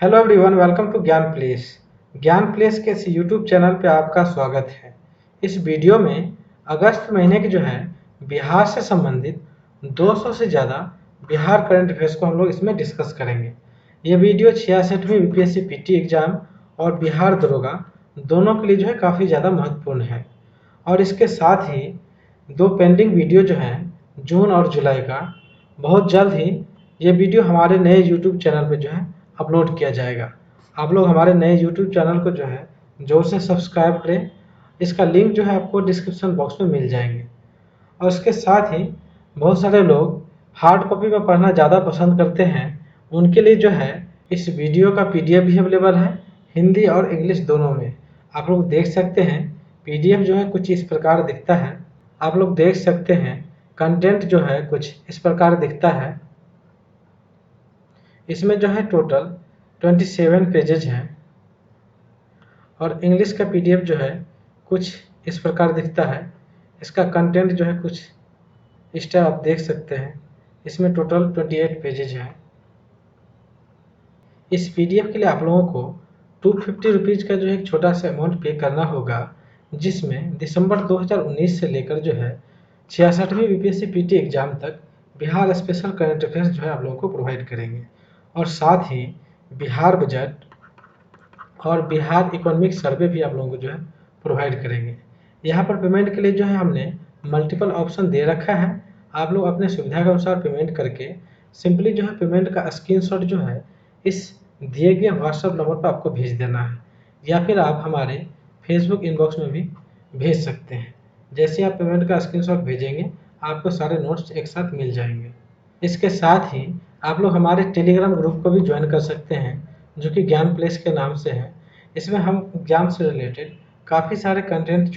Hello everyone, welcome to ज्ञान place. ज्ञान place के इस यूट्यूब चैनल पे आपका स्वागत है। इस वीडियो में अगस्त महीने के बिहार से संबंधित 200 से ज़्यादा बिहार करंट अफेयर्स को हम लोग इसमें डिस्कस करेंगे। ये वीडियो 66वीं यूपीएससी पीटी एग्जाम और बिहार दरोगा दोनों के लिए काफ़ी ज़्यादा महत्वपूर्ण है। और इसके साथ ही दो पेंडिंग वीडियो जून और जुलाई का, बहुत जल्द ही ये वीडियो हमारे नए यूट्यूब चैनल पे अपलोड किया जाएगा। आप लोग हमारे नए यूट्यूब चैनल को जोर से सब्सक्राइब करें। इसका लिंक आपको डिस्क्रिप्शन बॉक्स में मिल जाएंगे। और इसके साथ ही बहुत सारे लोग हार्ड कॉपी में पढ़ना ज़्यादा पसंद करते हैं, उनके लिए इस वीडियो का पीडीएफ भी अवेलेबल है, हिंदी और इंग्लिश दोनों में। आप लोग देख सकते हैं पीडीएफ कुछ इस प्रकार दिखता है। आप लोग देख सकते हैं कंटेंट कुछ इस प्रकार दिखता है। इसमें टोटल 27 पेजेज हैं और इंग्लिश का पीडीएफ कुछ इस प्रकार दिखता है। इसका कंटेंट कुछ इस टाइप आप देख सकते हैं। इसमें टोटल 28 पेजेज हैं। इस पीडीएफ के लिए आप लोगों को 250 रुपीज़ का एक छोटा सा अमाउंट पे करना होगा, जिसमें दिसंबर 2019 से लेकर 66वीं यूपीएससी पीटी एग्जाम तक बिहार स्पेशल करंट अफेयर्स आप लोगों को प्रोवाइड करेंगे। और साथ ही बिहार बजट और बिहार इकोनॉमिक सर्वे भी आप लोगों को प्रोवाइड करेंगे। यहाँ पर पेमेंट के लिए हमने मल्टीपल ऑप्शन दे रखा है। आप लोग अपने सुविधा के अनुसार पेमेंट करके सिंपली पेमेंट का स्क्रीनशॉट इस दिए गए व्हाट्सएप नंबर पर आपको भेज देना है, या फिर आप हमारे फेसबुक इनबॉक्स में भी भेज सकते हैं। जैसे आप पेमेंट का स्क्रीनशॉट भेजेंगे, आपको सारे नोट्स एक साथ मिल जाएंगे। इसके साथ ही आप लोग हमारे टेलीग्राम ग्रुप को भी ज्वाइन कर सकते हैं, जो कि ज्ञान प्लेस के नाम से है। इसमें हम एग्जाम से रिलेटेड काफ़ी सारे कंटेंट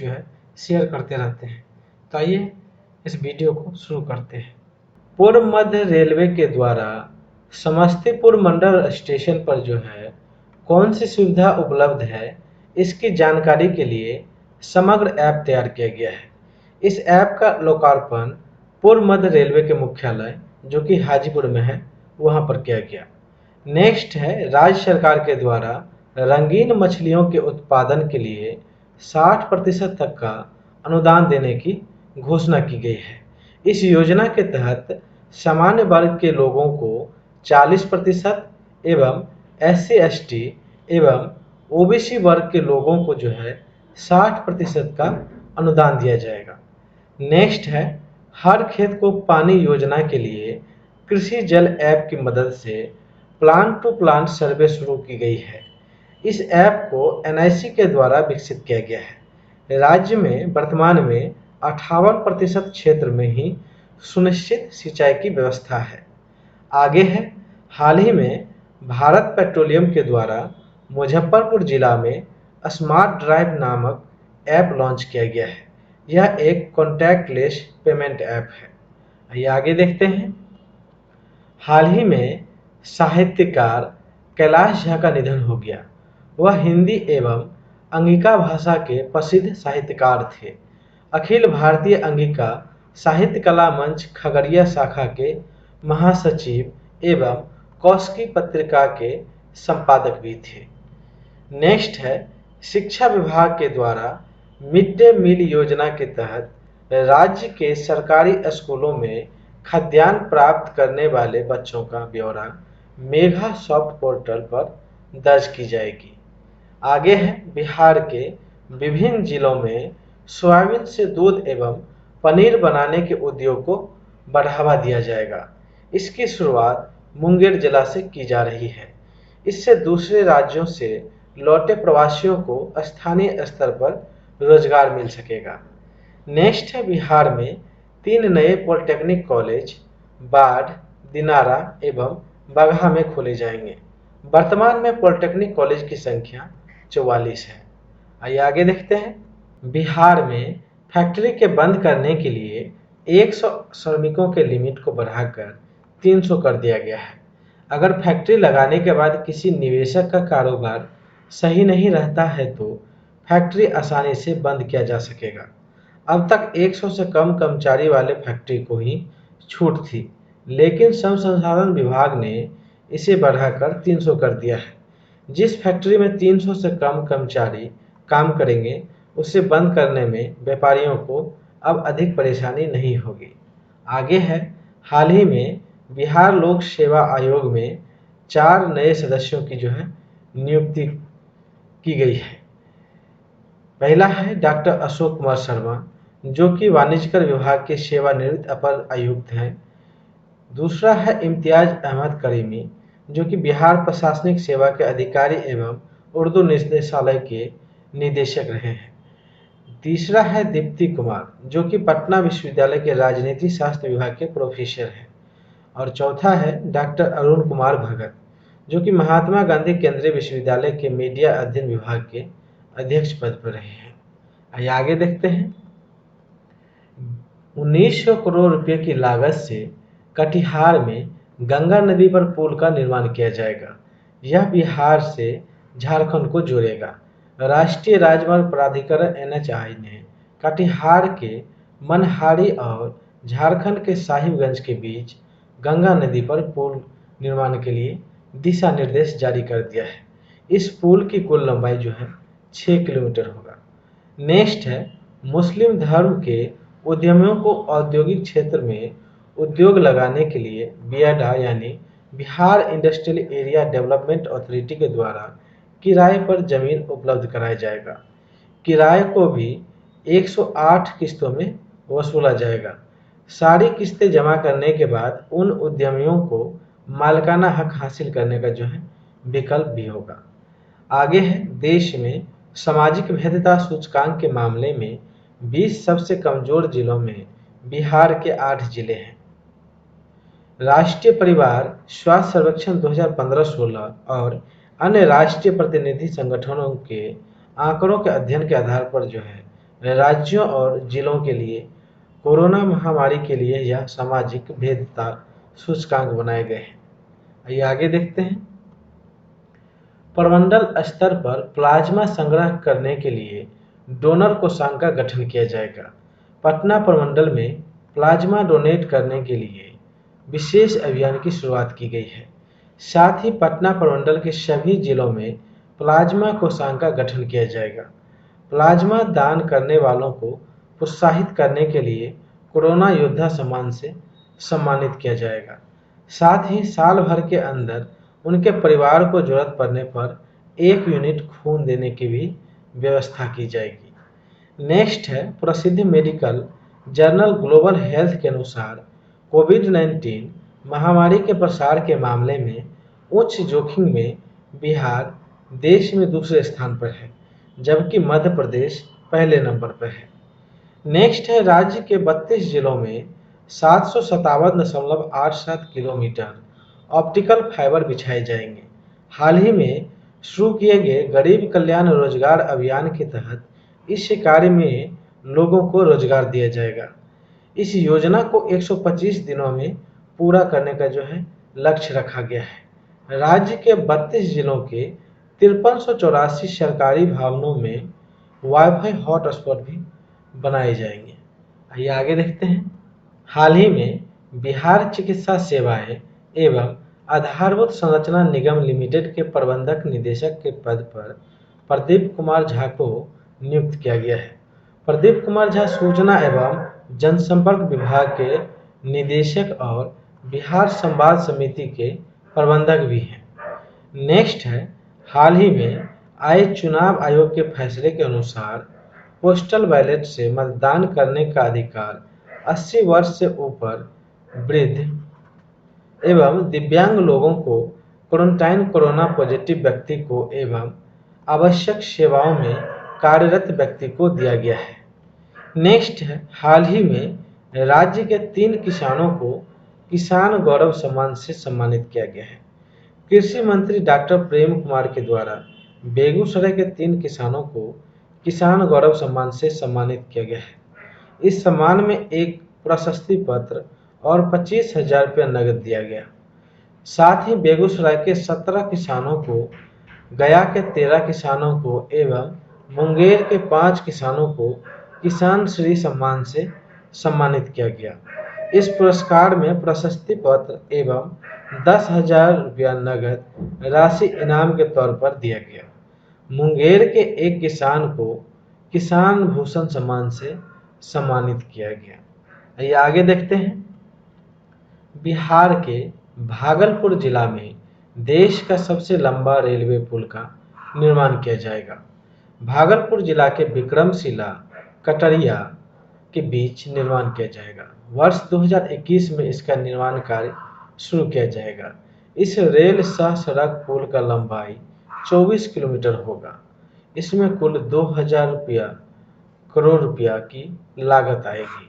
शेयर करते रहते हैं। तो आइए इस वीडियो को शुरू करते हैं। पूर्व मध्य रेलवे के द्वारा समस्तीपुर मंडल स्टेशन पर कौन सी सुविधा उपलब्ध है, इसकी जानकारी के लिए समग्र ऐप तैयार किया गया है। इस ऐप का लोकार्पण पूर्व मध्य रेलवे के मुख्यालय, जो कि हाजीपुर में है, वहां पर किया गया। नेक्स्ट है, राज्य सरकार के द्वारा रंगीन मछलियों के उत्पादन के लिए 60% तक का अनुदान देने की घोषणा की गई है। इस योजना के तहत सामान्य वर्ग के लोगों को 40% एवं SC/ST एवं OBC वर्ग के लोगों को 60% का अनुदान दिया जाएगा। नेक्स्ट है, हर खेत को पानी योजना के लिए कृषि जल ऐप की मदद से प्लांट टू प्लांट सर्वे शुरू की गई है। इस ऐप को NIC के द्वारा विकसित किया गया है। राज्य में वर्तमान में 58% क्षेत्र में ही सुनिश्चित सिंचाई की व्यवस्था है। आगे है, हाल ही में भारत पेट्रोलियम के द्वारा मुजफ्फरपुर जिला में स्मार्ट ड्राइव नामक ऐप लॉन्च किया गया है। यह एक कॉन्टैक्टलेस पेमेंट ऐप है। आइए आगे देखते हैं। हाल ही में साहित्यकार कैलाश झा का निधन हो गया। वह हिंदी एवं अंगिका भाषा के प्रसिद्ध साहित्यकार थे। अखिल भारतीय अंगिका साहित्य कला मंच खगड़िया शाखा के महासचिव एवं कौशिकी पत्रिका के संपादक भी थे। नेक्स्ट है, शिक्षा विभाग के द्वारा मिड डे मील योजना के तहत राज्य के सरकारी स्कूलों में खाद्यान्न प्राप्त करने वाले बच्चों का ब्यौरा मेघा सॉफ्ट पोर्टल पर दर्ज की जाएगी। आगे है, बिहार के विभिन्न जिलों में सोयाबीन से दूध एवं पनीर बनाने के उद्योग को बढ़ावा दिया जाएगा। इसकी शुरुआत मुंगेर जिला से की जा रही है। इससे दूसरे राज्यों से लौटे प्रवासियों को स्थानीय स्तर पर रोजगार मिल सकेगा। नेक्स्ट है, बिहार में 3 नए पॉलिटेक्निक कॉलेज बाढ़, दिनारा एवं बगहा में खोले जाएंगे। वर्तमान में पॉलिटेक्निक कॉलेज की संख्या 44 है। आइए आगे देखते हैं। बिहार में फैक्ट्री के बंद करने के लिए 100 श्रमिकों के लिमिट को बढ़ाकर 300 कर दिया गया है। अगर फैक्ट्री लगाने के बाद किसी निवेशक का कारोबार सही नहीं रहता है तो फैक्ट्री आसानी से बंद किया जा सकेगा। अब तक 100 से कम कर्मचारी वाले फैक्ट्री को ही छूट थी, लेकिन श्रम संसाधन विभाग ने इसे बढ़ाकर 300 कर दिया है। जिस फैक्ट्री में 300 से कम कर्मचारी काम करेंगे उसे बंद करने में व्यापारियों को अब अधिक परेशानी नहीं होगी। आगे है, हाल ही में बिहार लोक सेवा आयोग में 4 नए सदस्यों की नियुक्ति की गई है। पहला है डॉक्टर अशोक कुमार शर्मा, जो कि वाणिज्यकर विभाग के सेवानिवृत्त अपर आयुक्त हैं। दूसरा है इम्तियाज अहमद करीमी, जो कि बिहार प्रशासनिक सेवा के अधिकारी एवं उर्दू निदेशालय के निदेशक रहे हैं। तीसरा है दीप्ति कुमार, जो कि पटना विश्वविद्यालय के राजनीति शास्त्र विभाग के प्रोफेसर हैं। और चौथा है डॉक्टर अरुण कुमार भगत, जो कि महात्मा गांधी केंद्रीय विश्वविद्यालय के मीडिया अध्ययन विभाग के अध्यक्ष पद पर रहे हैं। आइए आगे देखते हैं। 1900 करोड़ रुपए की लागत से कटिहार में गंगा नदी पर पुल का निर्माण किया जाएगा। यह बिहार से झारखंड को जोड़ेगा। राष्ट्रीय राजमार्ग प्राधिकरण NHAI ने कटिहार के मनहारी और झारखंड के साहिबगंज के बीच गंगा नदी पर पुल निर्माण के लिए दिशा निर्देश जारी कर दिया है। इस पुल की कुल लंबाई 6 किलोमीटर होगा। नेक्स्ट है, मुस्लिम धर्म के उद्यमियों को औद्योगिक क्षेत्र में उद्योग लगाने के लिए बियाडा यानी Bihar industrial area development authority के द्वारा किराए पर जमीन उपलब्ध कराया जाएगा। किराए को भी 108 किस्तों में वसूला जाएगा। सारी किस्तें जमा करने के बाद उन उद्यमियों को मालिकाना हक हासिल करने का विकल्प भी होगा। आगे है, देश में सामाजिक भेद्यता सूचकांक के मामले में 20 सबसे कमजोर जिलों में बिहार के 8 जिले हैं। राष्ट्रीय परिवार स्वास्थ्य सर्वेक्षण 2015-16 और अन्य राष्ट्रीय प्रतिनिधि संगठनों के आंकड़ों के अध्ययन के आधार पर राज्यों और जिलों के लिए कोरोना महामारी के लिए यह सामाजिक भेद्यता सूचकांक बनाए गए हैं। आइए आगे देखते हैं। प्रमंडल स्तर पर प्लाज्मा संग्रह करने के लिए डोनर कोषांग का गठन किया जाएगा। पटना प्रमंडल में प्लाज्मा डोनेट करने के लिए विशेष अभियान की शुरुआत की गई है। साथ ही पटना प्रमंडल के सभी जिलों में प्लाज्मा कोषांग का गठन किया जाएगा। प्लाज्मा दान करने वालों को प्रोत्साहित करने के लिए कोरोना योद्धा सम्मान से सम्मानित किया जाएगा। साथ ही साल भर के अंदर उनके परिवार को जरूरत पड़ने पर 1 यूनिट खून देने की भी व्यवस्था की जाएगी। नेक्स्ट है, प्रसिद्ध मेडिकल जर्नल ग्लोबल हेल्थ के अनुसार कोविड-19 महामारी के प्रसार के मामले में उच्च जोखिम में बिहार देश में दूसरे स्थान पर है, जबकि मध्य प्रदेश पहले नंबर पर है। नेक्स्ट है, राज्य के 32 जिलों में 757.87 किलोमीटर ऑप्टिकल फाइबर बिछाए जाएंगे। हाल ही में शुरू किए गए गरीब कल्याण रोजगार अभियान के तहत इस कार्य में लोगों को रोजगार दिया जाएगा। इस योजना को 125 दिनों में पूरा करने का लक्ष्य रखा गया है। राज्य के 32 जिलों के 5384 सरकारी भवनों में वाईफाई हॉटस्पॉट भी बनाए जाएंगे। आइए आगे देखते हैं। हाल ही में बिहार चिकित्सा सेवाएं एवं आधारभूत संरचना निगम लिमिटेड के प्रबंधक निदेशक के पद पर प्रदीप कुमार झा को नियुक्त किया गया है। प्रदीप कुमार झा सूचना एवं जनसंपर्क विभाग के निदेशक और बिहार संवाद समिति के प्रबंधक भी हैं। नेक्स्ट है, हाल ही में आए चुनाव आयोग के फैसले के अनुसार पोस्टल बैलेट से मतदान करने का अधिकार 80 वर्ष से ऊपर वृद्ध एवं दिव्यांग लोगों को, क्वारंटाइन कोरोना पॉजिटिव व्यक्ति को एवं आवश्यक सेवाओं में कार्यरत व्यक्ति को दिया गया है। नेक्स्ट है, हाल ही में राज्य के 3 किसानों को किसान गौरव सम्मान से सम्मानित किया गया है। कृषि मंत्री डॉक्टर प्रेम कुमार के द्वारा बेगूसराय के 3 किसानों को किसान गौरव सम्मान से सम्मानित किया गया है। इस सम्मान में एक प्रशस्ति पत्र और 25,000 रुपये नगद दिया गया। साथ ही बेगूसराय के 17 किसानों को, गया के 13 किसानों को एवं मुंगेर के 5 किसानों को किसान श्री सम्मान से सम्मानित किया गया। इस पुरस्कार में प्रशस्ति पत्र एवं 10,000 रुपया नगद राशि इनाम के तौर पर दिया गया। मुंगेर के एक किसान को किसान भूषण सम्मान से सम्मानित किया गया। आइए आगे देखते हैं। बिहार के भागलपुर जिला में देश का सबसे लंबा रेलवे पुल का निर्माण किया जाएगा। भागलपुर जिला के विक्रमशिला कटरिया के बीच निर्माण किया जाएगा। वर्ष 2021 में इसका निर्माण कार्य शुरू किया जाएगा। इस रेल सह सड़क पुल का लंबाई 24 किलोमीटर होगा। इसमें कुल 2,000 करोड़ रुपया की लागत आएगी।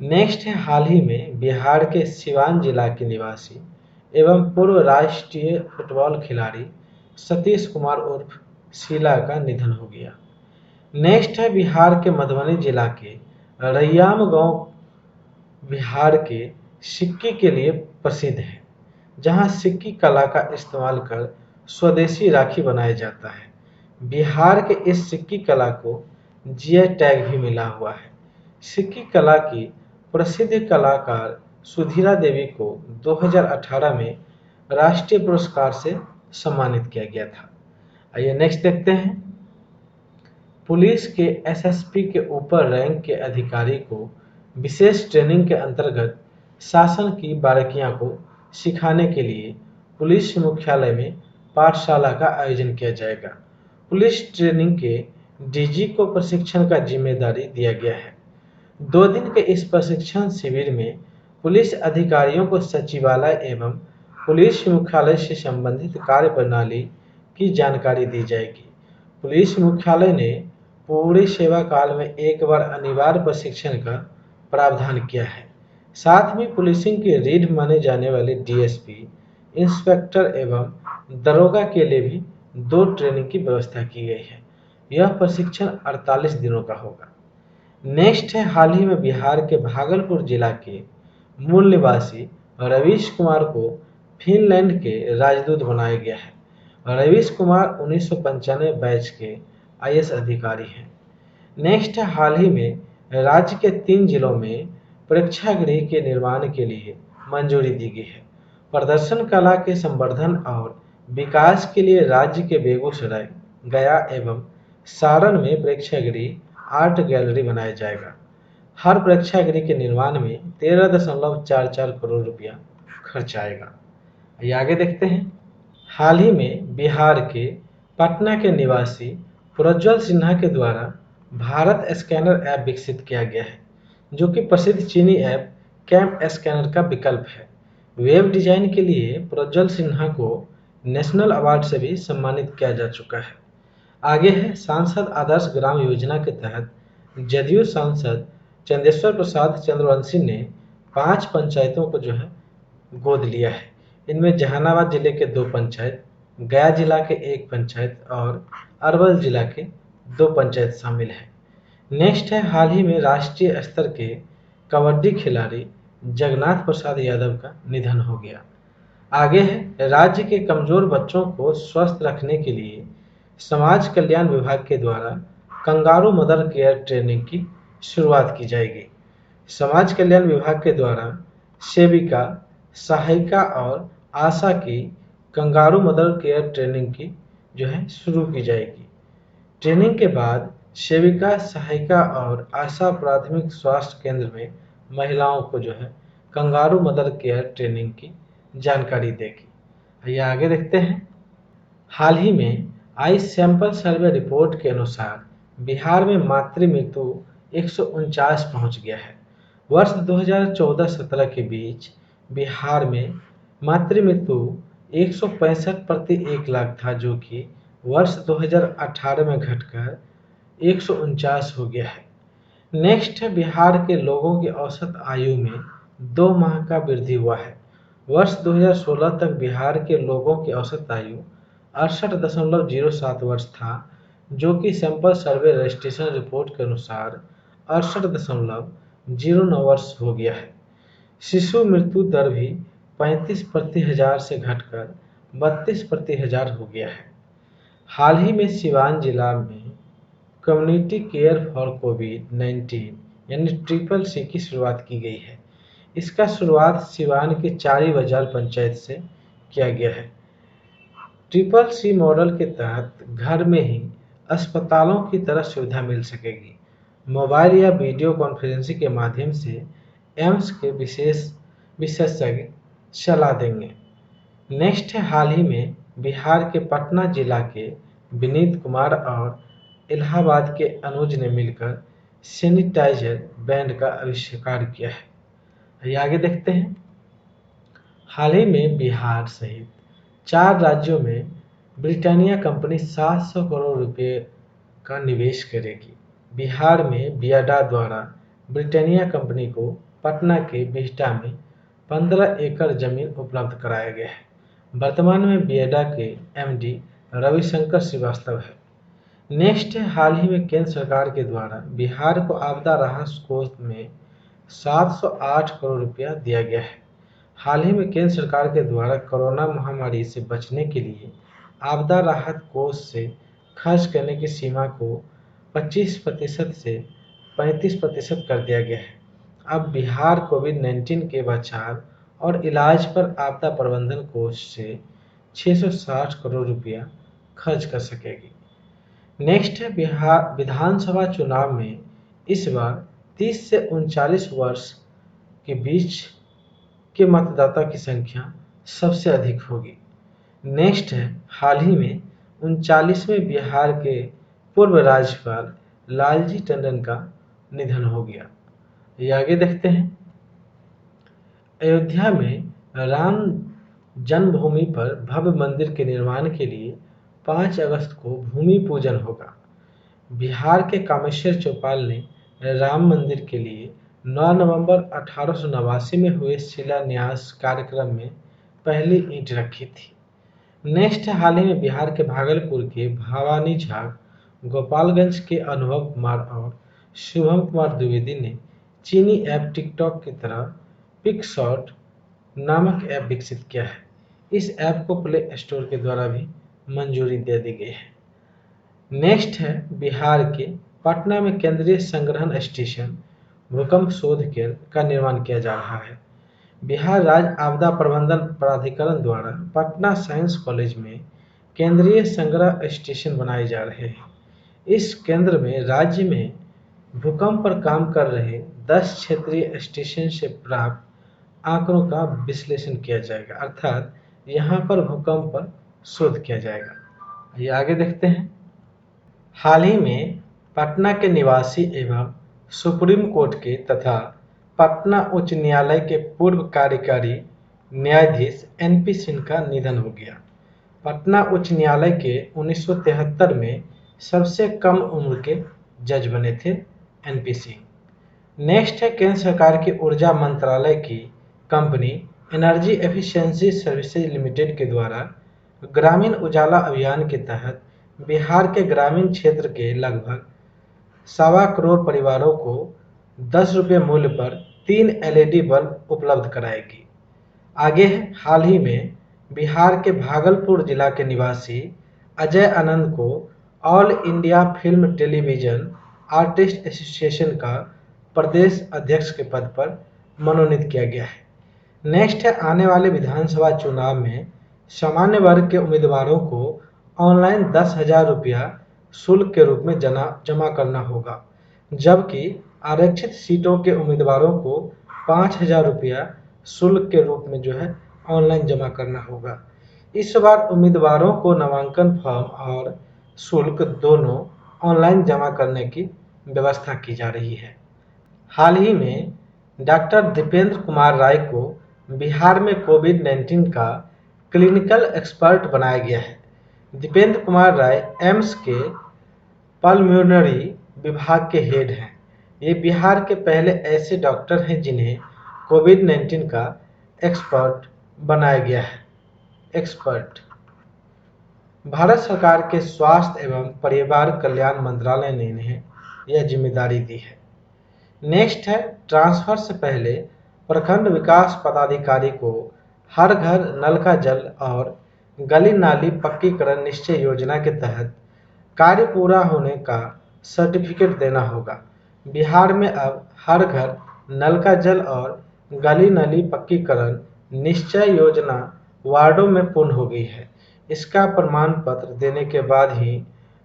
नेक्स्ट है, हाल ही में बिहार के सिवान जिला के निवासी एवं पूर्व राष्ट्रीय फुटबॉल खिलाड़ी सतीश कुमार उर्फ शीला का निधन हो गया। नेक्स्ट है, बिहार के मधुबनी जिला के रैयाम गांव बिहार के सिक्की के लिए प्रसिद्ध है, जहां सिक्की कला का इस्तेमाल कर स्वदेशी राखी बनाया जाता है। बिहार के इस सिक्की कला को जीआई टैग भी मिला हुआ है। सिक्की कला की प्रसिद्ध कलाकार सुधीरा देवी को 2018 में राष्ट्रीय पुरस्कार से सम्मानित किया गया था। आइए नेक्स्ट देखते हैं। पुलिस के एसएसपी के ऊपर रैंक के अधिकारी को विशेष ट्रेनिंग के अंतर्गत शासन की बारीकियों को सिखाने के लिए पुलिस मुख्यालय में पाठशाला का आयोजन किया जाएगा। पुलिस ट्रेनिंग के डीजी को प्रशिक्षण का जिम्मेदारी दिया गया है। 2 दिन के इस प्रशिक्षण शिविर में पुलिस अधिकारियों को सचिवालय एवं पुलिस मुख्यालय से संबंधित कार्य प्रणाली की जानकारी दी जाएगी। पुलिस मुख्यालय ने पूरे सेवा काल में एक बार अनिवार्य प्रशिक्षण का प्रावधान किया है। साथ में पुलिसिंग की रीढ़ माने जाने वाले डीएसपी, इंस्पेक्टर एवं दरोगा के लिए भी 2 ट्रेनिंग की व्यवस्था की गई है। यह प्रशिक्षण 48 दिनों का होगा। नेक्स्ट है, हाल ही में बिहार के भागलपुर जिला के मूल निवासी रवीश कुमार को फिनलैंड के राजदूत बनाया गया है। रवीश कुमार 1995 बैच के आईएएस अधिकारी हैं। नेक्स्ट है, हाल ही में राज्य के 3 जिलों में प्रेक्षागृह के निर्माण के लिए मंजूरी दी गई है। प्रदर्शन कला के संवर्धन और विकास के लिए राज्य के बेगूसराय, गया एवं सारण में प्रेक्षागृह आर्ट गैलरी बनाया जाएगा। हर प्रेक्षागृह के निर्माण में 13.44 करोड़ रुपया खर्च आएगा। आइए आगे देखते हैं। हाल ही में बिहार के पटना के निवासी प्रज्वल सिन्हा के द्वारा भारत स्कैनर ऐप विकसित किया गया है, जो कि प्रसिद्ध चीनी ऐप कैम स्कैनर का विकल्प है। वेब डिजाइन के लिए प्रज्वल सिन्हा को नेशनल अवार्ड से भी सम्मानित किया जा चुका है। आगे है, सांसद आदर्श ग्राम योजना के तहत जदयू सांसद चंदेश्वर प्रसाद चंद्रवंशी ने 5 पंचायतों को जो है गोद लिया है। इनमें जहानाबाद जिले के 2 पंचायत, गया जिला के 1 पंचायत और अरवल जिला के 2 पंचायत शामिल हैं। नेक्स्ट है, हाल ही में राष्ट्रीय स्तर के कबड्डी खिलाड़ी जगन्नाथ प्रसाद यादव का निधन हो गया। आगे है, राज्य के कमजोर बच्चों को स्वस्थ रखने के लिए समाज कल्याण विभाग के द्वारा कंगारू मदर केयर ट्रेनिंग की शुरुआत की जाएगी। समाज कल्याण विभाग के द्वारा सेविका, सहायिका और आशा की कंगारू मदर केयर ट्रेनिंग की जो है शुरू की जाएगी। ट्रेनिंग के बाद सेविका, सहायिका और आशा प्राथमिक स्वास्थ्य केंद्र में महिलाओं को जो है कंगारू मदर केयर ट्रेनिंग की जानकारी देगी। आइए आगे देखते हैं। हाल ही में आई सैंपल सर्वे रिपोर्ट के अनुसार बिहार में मातृ मृत्यु 149 पहुंच गया है। वर्ष 2014-17 के बीच बिहार में मातृ मृत्यु 165 प्रति 1 लाख था, जो कि वर्ष 2018 में घटकर 149 हो गया है। नेक्स्ट है, बिहार के लोगों की औसत आयु में 2 माह का वृद्धि हुआ है। वर्ष 2016 तक बिहार के लोगों की औसत आयु 68.07 वर्ष था, जो कि सैंपल सर्वे रजिस्ट्रेशन रिपोर्ट के अनुसार 68.09 वर्ष हो गया है। शिशु मृत्यु दर भी 35 प्रति हजार से घटकर 32 प्रति हजार हो गया है। हाल ही में सिवान जिला में कम्युनिटी केयर फॉर कोविड-19 यानी CCC की शुरुआत की गई है। इसका शुरुआत सिवान के चारी बाजार पंचायत से किया गया है। ट्रिपल सी मॉडल के तहत घर में ही अस्पतालों की तरह सुविधा मिल सकेगी। मोबाइल या वीडियो कॉन्फ्रेंसिंग के माध्यम से एम्स के विशेषज्ञ सलाह देंगे। नेक्स्ट है, हाल ही में बिहार के पटना जिला के विनीत कुमार और इलाहाबाद के अनुज ने मिलकर सैनिटाइजर बैंड का आविष्कार किया है। आइए आगे देखते हैं। हाल ही में बिहार सहित 4 राज्यों में ब्रिटानिया कंपनी 700 करोड़ रुपए का निवेश करेगी। बिहार में बियाडा द्वारा ब्रिटानिया कंपनी को पटना के बिहटा में 15 एकड़ जमीन उपलब्ध कराया गया है। वर्तमान में बियाडा के एमडी रविशंकर श्रीवास्तव है। नेक्स्ट है, हाल ही में केंद्र सरकार के द्वारा बिहार को आपदा राहत कोष में 708 करोड़ रुपया दिया गया है। हाल ही में केंद्र सरकार के द्वारा कोरोना महामारी से बचने के लिए आपदा राहत कोष से खर्च करने की सीमा को 25% से 35% कर दिया गया है। अब बिहार कोविड-19 के बचाव और इलाज पर आपदा प्रबंधन कोष से 660 करोड़ रुपया खर्च कर सकेगी। नेक्स्ट है, बिहार विधानसभा चुनाव में इस बार 30 से 39 वर्ष के बीच के मतदाता की संख्या सबसे अधिक होगी। नेक्स्ट है, हाल ही में 39वें बिहार के पूर्व राज्यपाल लालजी टंडन का निधन हो गया। ये आगे देखते हैं। अयोध्या में राम जन्मभूमि पर भव्य मंदिर के निर्माण के लिए 5 अगस्त को भूमि पूजन होगा। बिहार के कामेश्वर चौपाल ने राम मंदिर के लिए 9 नवंबर 1889 में हुए शिलान्यास कार्यक्रम में पहली ईंट रखी थी। नेक्स्ट, हाल ही में बिहार के भागलपुर के भवानी झा, गोपालगंज के अनुभव कुमार और शुभम कुमार द्विवेदी ने चीनी ऐप टिकटॉक की तरह पिकशॉट नामक ऐप विकसित किया है। इस ऐप को प्ले स्टोर के द्वारा भी मंजूरी दे दी गई है। नेक्स्ट है, बिहार के पटना में केंद्रीय संग्रहण स्टेशन भूकंप शोध केंद्र का निर्माण किया जा रहा है। बिहार राज्य आपदा प्रबंधन प्राधिकरण द्वारा पटना साइंस कॉलेज में केंद्रीय संग्रह स्टेशन बनाए जा रहे हैं। इस केंद्र में राज्य में भूकंप पर काम कर रहे 10 क्षेत्रीय स्टेशन से प्राप्त आंकड़ों का विश्लेषण किया जाएगा, अर्थात यहाँ पर भूकंप पर शोध किया जाएगा। ये आगे देखते हैं। हाल ही में पटना के निवासी एवं सुप्रीम कोर्ट के तथा पटना उच्च न्यायालय के पूर्व कार्यकारी न्यायाधीश एनपी सिंह का निधन हो गया। पटना उच्च न्यायालय के 1973 में सबसे कम उम्र के जज बने थे एनपी सिंह। नेक्स्ट है, केंद्र सरकार की ऊर्जा मंत्रालय की company energy efficiency services limited के द्वारा ग्रामीण उजाला अभियान के तहत बिहार के ग्रामीण क्षेत्र के लगभग 1.25 करोड़ परिवारों को 10 रुपये मूल्य पर 3 एलईडी बल्ब उपलब्ध कराएगी। आगे है, हाल ही में बिहार के भागलपुर जिला के निवासी अजय आनंद को all India film television artist association का प्रदेश अध्यक्ष के पद पर मनोनीत किया गया है। नेक्स्ट है, आने वाले विधानसभा चुनाव में सामान्य वर्ग के उम्मीदवारों को ऑनलाइन 10,000 रुपया शुल्क के रूप में जमा करना होगा, जबकि आरक्षित सीटों के उम्मीदवारों को 5,000 रुपया शुल्क के रूप में ऑनलाइन जमा करना होगा। इस बार उम्मीदवारों को नामांकन फॉर्म और शुल्क दोनों ऑनलाइन जमा करने की व्यवस्था की जा रही है। हाल ही में डॉक्टर दीपेंद्र कुमार राय को बिहार में कोविड-19 का क्लिनिकल एक्सपर्ट बनाया गया है। दीपेंद्र कुमार राय एम्स के पल्मोनरी विभाग के हेड हैं। ये बिहार के पहले ऐसे डॉक्टर हैं जिन्हें कोविड-19 का एक्सपर्ट बनाया गया है। भारत सरकार के स्वास्थ्य एवं परिवार कल्याण मंत्रालय ने इन्हें यह जिम्मेदारी दी है। नेक्स्ट है, ट्रांसफर से पहले प्रखंड विकास पदाधिकारी को हर घर नल का जल और गली नाली पक्कीकरण निश्चय योजना के तहत कार्य पूरा होने का सर्टिफिकेट देना होगा। बिहार में अब हर घर नल का जल और गली नाली पक्कीकरण निश्चय योजना वार्डों में पूर्ण हो गई है। इसका प्रमाण पत्र देने के बाद ही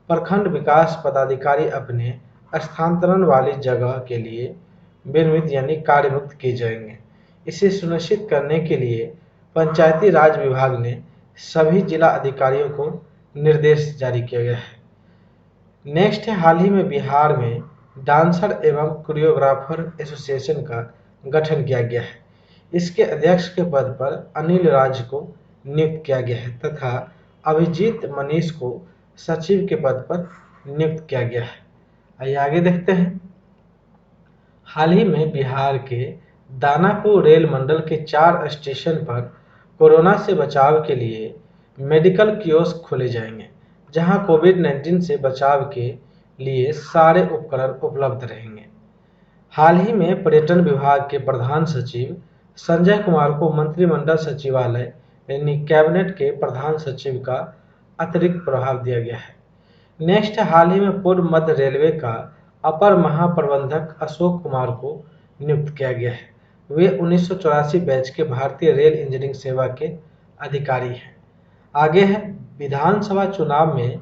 प्रखंड विकास पदाधिकारी अपने स्थानांतरण वाली जगह के लिए विनियमित यानी कार्यमुक्त किए जाएंगे। इसे सुनिश्चित करने के लिए पंचायती राज विभाग ने सभी जिला अधिकारियों को निर्देश जारी किया गया है। नेक्स्ट है, हाल ही में बिहार में डांसर एवं कोरियोग्राफर एसोसिएशन का गठन किया गया है। इसके अध्यक्ष के पद पर अनिल राज को नियुक्त किया गया है तथा अभिजीत मनीष को सचिव के पद पर नियुक्त किया गया है। आइए आगे देखते हैं। हाल ही में बिहार के दानापुर रेल मंडल के 4 स्टेशन पर कोरोना से बचाव के लिए मेडिकल कियोस्क खोले जाएंगे, जहां कोविड-19 से बचाव के लिए सारे उपकरण उपलब्ध रहेंगे। हाल ही में पर्यटन विभाग के प्रधान सचिव संजय कुमार को मंत्रिमंडल सचिवालय यानी कैबिनेट के प्रधान सचिव का अतिरिक्त प्रभाव दिया गया है। नेक्स्ट, हाल ही में पूर्व मध्य रेलवे का अपर महाप्रबंधक अशोक कुमार को नियुक्त किया गया है। वे 1984 बैच के भारतीय रेल इंजीनियरिंग सेवा के अधिकारी हैं। आगे है, विधानसभा चुनाव में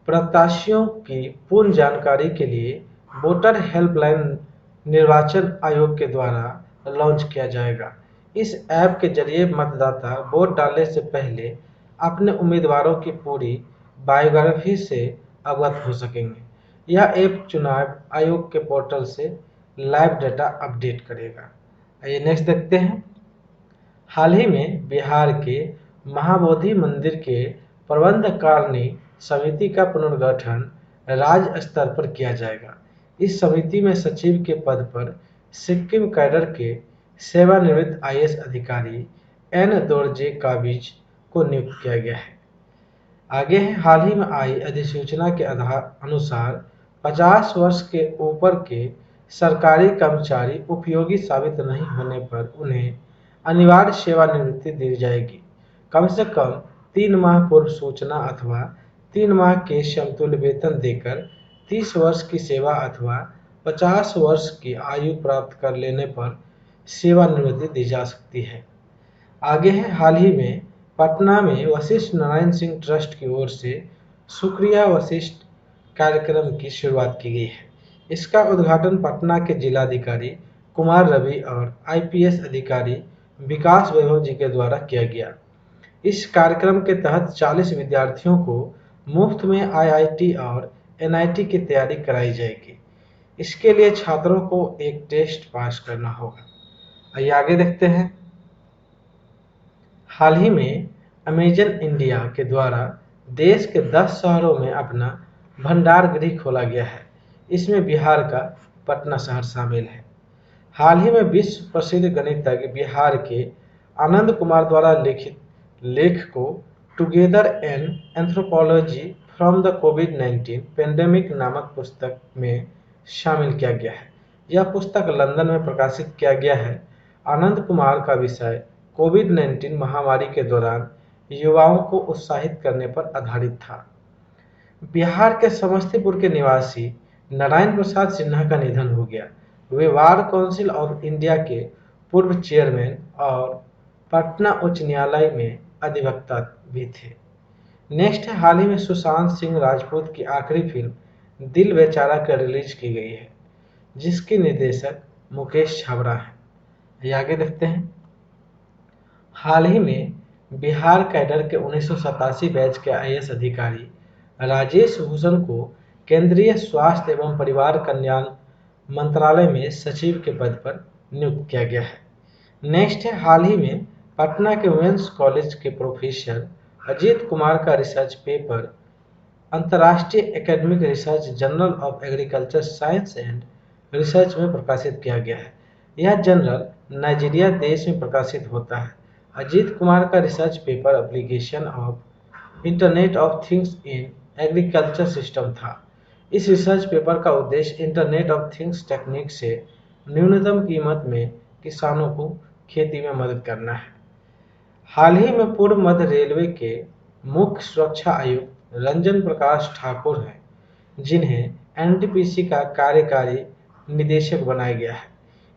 प्रत्याशियों की पूर्ण जानकारी के लिए वोटर हेल्पलाइन निर्वाचन आयोग के द्वारा लॉन्च किया जाएगा। इस ऐप के जरिए मतदाता वोट डालने से पहले अपने उम्मीदवारों की पूरी बायोग्राफी से अवगत हो सकेंगे। यह ऐप चुनाव आयोग के पोर्टल से लाइव डेटा अपडेट करेगा। आइए नेक्स्ट देखते हैं। हाल ही में बिहार के महाबोधि मंदिर के प्रबंधकारिणी समिति का पुनर्गठन राज्य स्तर पर किया जाएगा। इस समिति में सचिव के पद पर सिक्किम कैडर के सेवानिवृत्त आईएएस अधिकारी एन दोरजे काबिज को नियुक्त किया गया है। आगे है, हाल ही में आई अधिसूचना के अनुसार 50 वर्ष के ऊपर के सरकारी कर्मचारी उपयोगी साबित नहीं होने पर उन्हें अनिवार्य सेवानिवृत्ति दी जाएगी। कम से कम 3 माह पूर्व सूचना अथवा 3 माह के समतुल्य वेतन देकर 30 वर्ष की सेवा अथवा 50 वर्ष की आयु प्राप्त कर लेने पर सेवानिवृत्ति दी जा सकती है। आगे है, हाल ही में पटना में वशिष्ठ नारायण सिंह ट्रस्ट की ओर से शुक्रिया वशिष्ठ कार्यक्रम की शुरुआत की गई है। इसका उद्घाटन पटना के जिलाधिकारी कुमार रवि और आईपीएस अधिकारी विकास वैभव जी के द्वारा किया गया। इस कार्यक्रम के तहत 40 विद्यार्थियों को मुफ्त में आईआईटी और एनआईटी की तैयारी कराई जाएगी। इसके लिए छात्रों को एक टेस्ट पास करना होगा। आइए आगे देखते हैं। हाल ही में अमेजन इंडिया के द्वारा देश के 10 शहरों में अपना भंडार गृह खोला गया है। इसमें बिहार का पटना शहर शामिल है। हाल ही में विश्व प्रसिद्ध गणितज्ञ बिहार के आनंद कुमार द्वारा लिखित लेख को together an anthropology from the कोविड-19 पेंडेमिक नामक पुस्तक में शामिल किया गया है। यह पुस्तक लंदन में प्रकाशित किया गया है। आनंद कुमार का विषय कोविड-19 महामारी के दौरान युवाओं को उत्साहित करने पर आधारित था। बिहार के समस्तीपुर के निवासी नारायण प्रसाद सिन्हा का निधन हो गया। वे बार काउंसिल ऑफ इंडिया के पूर्व चेयरमैन और पटना उच्च न्यायालय में अधिवक्ता भी थे। नेक्स्ट है, हाल ही में सुशांत सिंह राजपूत की आखिरी फिल्म दिल बेचारा का रिलीज की गई है, जिसके निर्देशक मुकेश छाबड़ा हैं। ये आगे देखते हैं। हाल ही में बिहार कैडर के 1987 बैच के आईएएस अधिकारी राजेश भूषण को केंद्रीय स्वास्थ्य एवं परिवार कल्याण मंत्रालय में सचिव के पद पर नियुक्त किया गया है। नेक्स्ट है, हाल ही में पटना के वुमेन्स कॉलेज के प्रोफेसर अजीत कुमार का रिसर्च पेपर अंतर्राष्ट्रीय academic research journal of agriculture science and research में प्रकाशित किया गया है। यह जर्नल नाइजीरिया देश में प्रकाशित होता है। अजीत कुमार का research paper application of internet of things in agriculture system था। इस रिसर्च पेपर का उद्देश्य इंटरनेट ऑफ थिंग्स टेक्निक से न्यूनतम कीमत में किसानों को खेती में मदद करना है। हाल ही में पूर्व मध्य रेलवे के मुख्य सुरक्षा आयुक्त रंजन प्रकाश ठाकुर हैं, जिन्हें एनटीपीसी का कार्यकारी निदेशक बनाया गया है।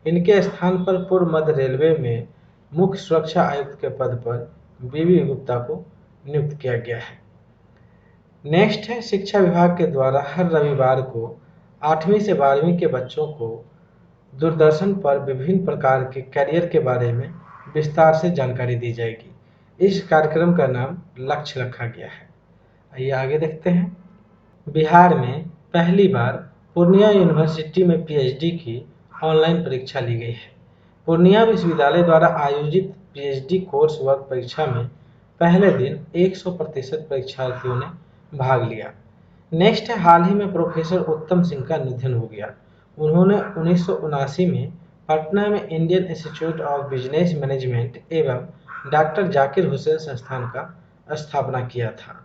इनके स्थान पर पूर्व मध्य रेलवे में मुख्य सुरक्षा आयुक्त के पद पर बीबी गुप्ता को नियुक्त किया गया है। नेक्स्ट है, शिक्षा विभाग के द्वारा हर रविवार को 8वीं से 12वीं के बच्चों को दूरदर्शन पर विभिन्न प्रकार के करियर के बारे में विस्तार से जानकारी दी जाएगी। इस कार्यक्रम का नाम लक्ष्य रखा गया है। आइए आगे देखते हैं। बिहार में पहली बार पूर्णिया यूनिवर्सिटी में पीएचडी की ऑनलाइन परीक्षा ली गई है। पूर्णिया विश्वविद्यालय द्वारा आयोजित पीएचडी कोर्स वर्क परीक्षा में पहले दिन 100% परीक्षार्थियों ने भाग लिया। नेक्स्ट है, हाल ही में प्रोफेसर उत्तम सिंह का निधन हो गया। उन्होंने 1979 में पटना में Indian institute of business management एवं डॉक्टर जाकिर हुसैन संस्थान का स्थापना किया था।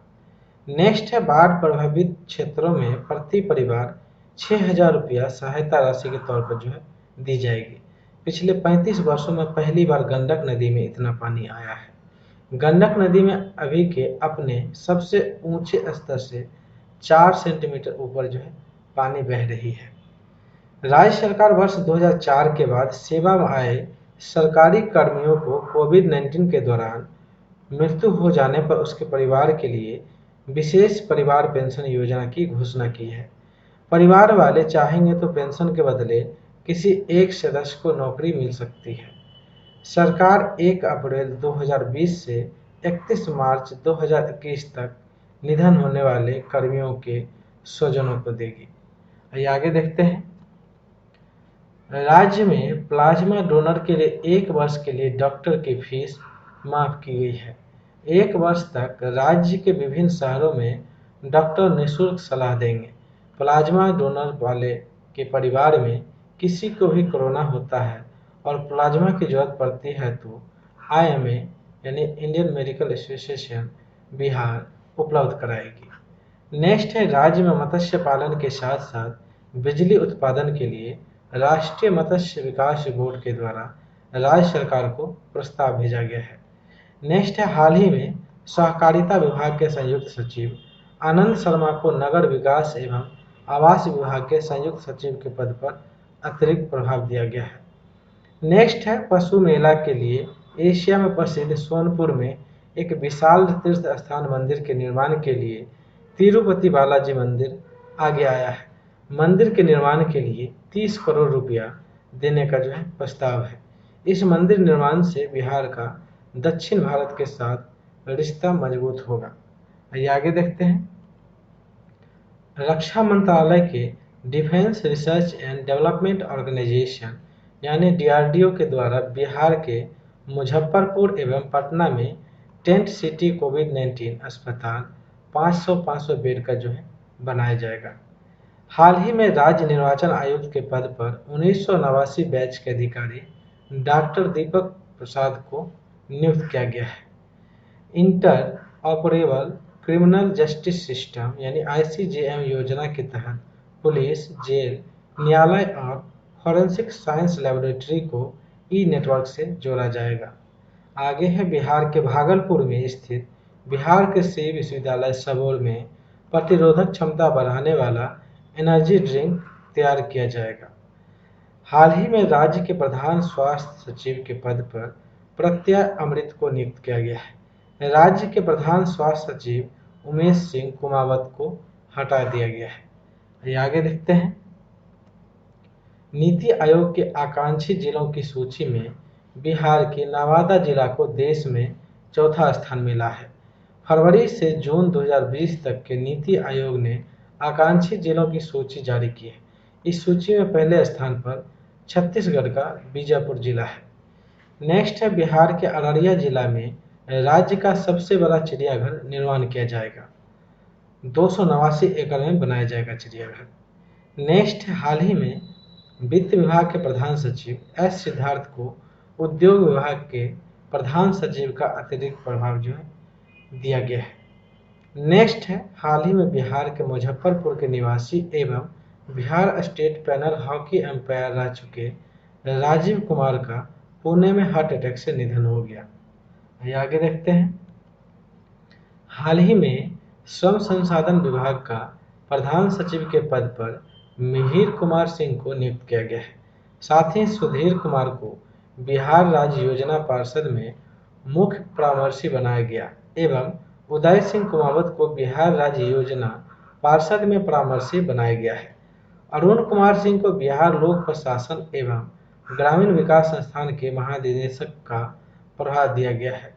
नेक्स्ट है, बाढ़ प्रभावित क्षेत्रों में प्रति परिवार 6,000 रुपया सहायता राशि के तौर पर दी जाएगी। पिछले 35 वर्षों में पहली बार गंडक नदी में इतना पानी आया है। गंडक नदी में अभी के अपने सबसे ऊंचे स्तर से 4 सेंटीमीटर ऊपर पानी बह रही है। राज्य सरकार वर्ष 2004 के बाद सेवा में आए सरकारी कर्मियों को कोविड-19 के दौरान मृत्यु हो जाने पर उसके परिवार के लिए विशेष परिवार पेंशन योजना की घोषणा की है। परिवार वाले चाहेंगे तो पेंशन के बदले किसी एक सदस्य को नौकरी मिल सकती है। सरकार 1 अप्रैल 2020 से 31 मार्च 2021 तक निधन होने वाले कर्मियों के स्वजनों को देगी। आइए आगे देखते हैं। राज्य में प्लाज्मा डोनर के लिए 1 वर्ष के लिए डॉक्टर की फीस माफ की गई है। 1 वर्ष तक राज्य के विभिन्न शहरों में डॉक्टर निःशुल्क सलाह देंगे। प्लाज्मा डोनर वाले के परिवार में किसी को भी कोरोना होता है और प्लाज्मा की जरूरत पड़ती है तो आईएमए यानी इंडियन मेडिकल एसोसिएशन बिहार उपलब्ध कराएगी। नेक्स्ट है, राज्य में मत्स्य पालन के साथ साथ बिजली उत्पादन के लिए राष्ट्रीय मत्स्य विकास बोर्ड के द्वारा राज्य सरकार को प्रस्ताव भेजा गया है। नेक्स्ट है, हाल ही में सहकारिता विभाग के संयुक्त सचिव आनंद शर्मा को नगर विकास एवं आवास विभाग के संयुक्त सचिव के पद पर अतिरिक्त प्रभाव दिया गया है। नेक्स्ट है, पशु मेला के लिए एशिया में प्रसिद्ध सोनपुर में एक विशाल तीर्थ स्थान मंदिर के निर्माण के लिए तिरुपति बालाजी मंदिर आगे आया है। मंदिर के निर्माण के लिए 30 करोड़ रुपया देने का प्रस्ताव है। इस मंदिर निर्माण से बिहार का दक्षिण भारत के साथ रिश्ता मजबूत होगा। आइए आगे देखते हैं। रक्षा मंत्रालय के defence research and development organisation यानी डीआरडीओ के द्वारा बिहार के मुजफ्फरपुर एवं पटना में टेंट सिटी कोविड-19 अस्पताल 500 बेड का बनाया जाएगा। हाल ही में राज्य निर्वाचन आयुक्त के पद पर 1989 बैच के अधिकारी डॉक्टर दीपक प्रसाद को नियुक्त किया गया है। Inter operable criminal justice system यानी आईसीजेएम योजना के तहत पुलिस, जेल, न्यायालय और फॉरेंसिक साइंस लैबोरेटरी को ई नेटवर्क से जोड़ा जाएगा। आगे है, बिहार के भागलपुर में स्थित बिहार कृषि विश्वविद्यालय सबौर में प्रतिरोधक क्षमता बढ़ाने वाला एनर्जी ड्रिंक तैयार किया जाएगा। हाल ही में राज्य के प्रधान स्वास्थ्य सचिव के पद पर प्रत्यय अमृत को नियुक्त किया गया है। राज्य के प्रधान स्वास्थ्य सचिव उमेश सिंह कुमावत को हटा दिया गया है। ये आगे देखते हैं। नीति आयोग के आकांक्षी जिलों की सूची में बिहार के नवादा जिला को देश में चौथा स्थान मिला है। फरवरी से जून 2020 तक के नीति आयोग ने आकांक्षी जिलों की सूची जारी की है। इस सूची में पहले स्थान पर छत्तीसगढ़ का बीजापुर जिला है। नेक्स्ट है, बिहार के अररिया जिला में राज्य का सबसे बड़ा चिड़ियाघर निर्माण किया जाएगा। 289 एकड़ में बनाया जाएगा चिड़ियाघर। नेक्स्ट है, हाल ही में वित्त विभाग के प्रधान सचिव एस सिद्धार्थ को उद्योग विभाग के प्रधान सचिव का अतिरिक्त प्रभाव दिया गया है। नेक्स्ट है, हाल ही में बिहार के मुजफ्फरपुर के निवासी एवं Bihar state panel hockey umpire रह चुके राजीव कुमार का पुणे में हार्ट अटैक से निधन हो गया। ये आगे देखते हैं। हाल ही में श्रम संसाधन विभाग का प्रधान सचिव के पद पर मिहिर कुमार सिंह को नियुक्त किया गया है। साथ ही सुधीर कुमार को बिहार राज्य योजना पार्षद में मुख्य परामर्शी बनाया गया एवं उदय सिंह कुमावत को बिहार राज्य योजना पार्षद में परामर्शी बनाया गया है। अरुण कुमार सिंह को बिहार लोक प्रशासन एवं ग्रामीण विकास संस्थान के महानिदेशक का प्रभार दिया गया है।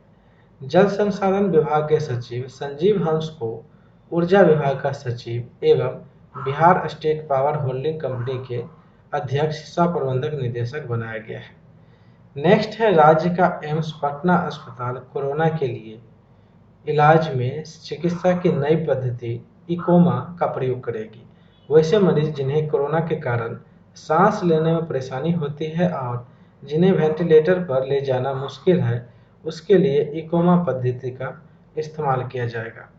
जल संसाधन विभाग के सचिव संजीव हंस को ऊर्जा विभाग का सचिव एवं Bihar state power holding company के अध्यक्ष सह प्रबंधक निदेशक बनाया गया है। नेक्स्ट है राज्य का एम्स पटना अस्पताल कोरोना के लिए इलाज में चिकित्सा की नई पद्धति इकोमा का प्रयोग करेगी। वैसे मरीज जिन्हें कोरोना के कारण सांस लेने में परेशानी होती है और जिन्हें वेंटिलेटर पर ले जाना मुश्किल है, उसके लिए इकोमा पद्धति का इस्तेमाल किया जाएगा।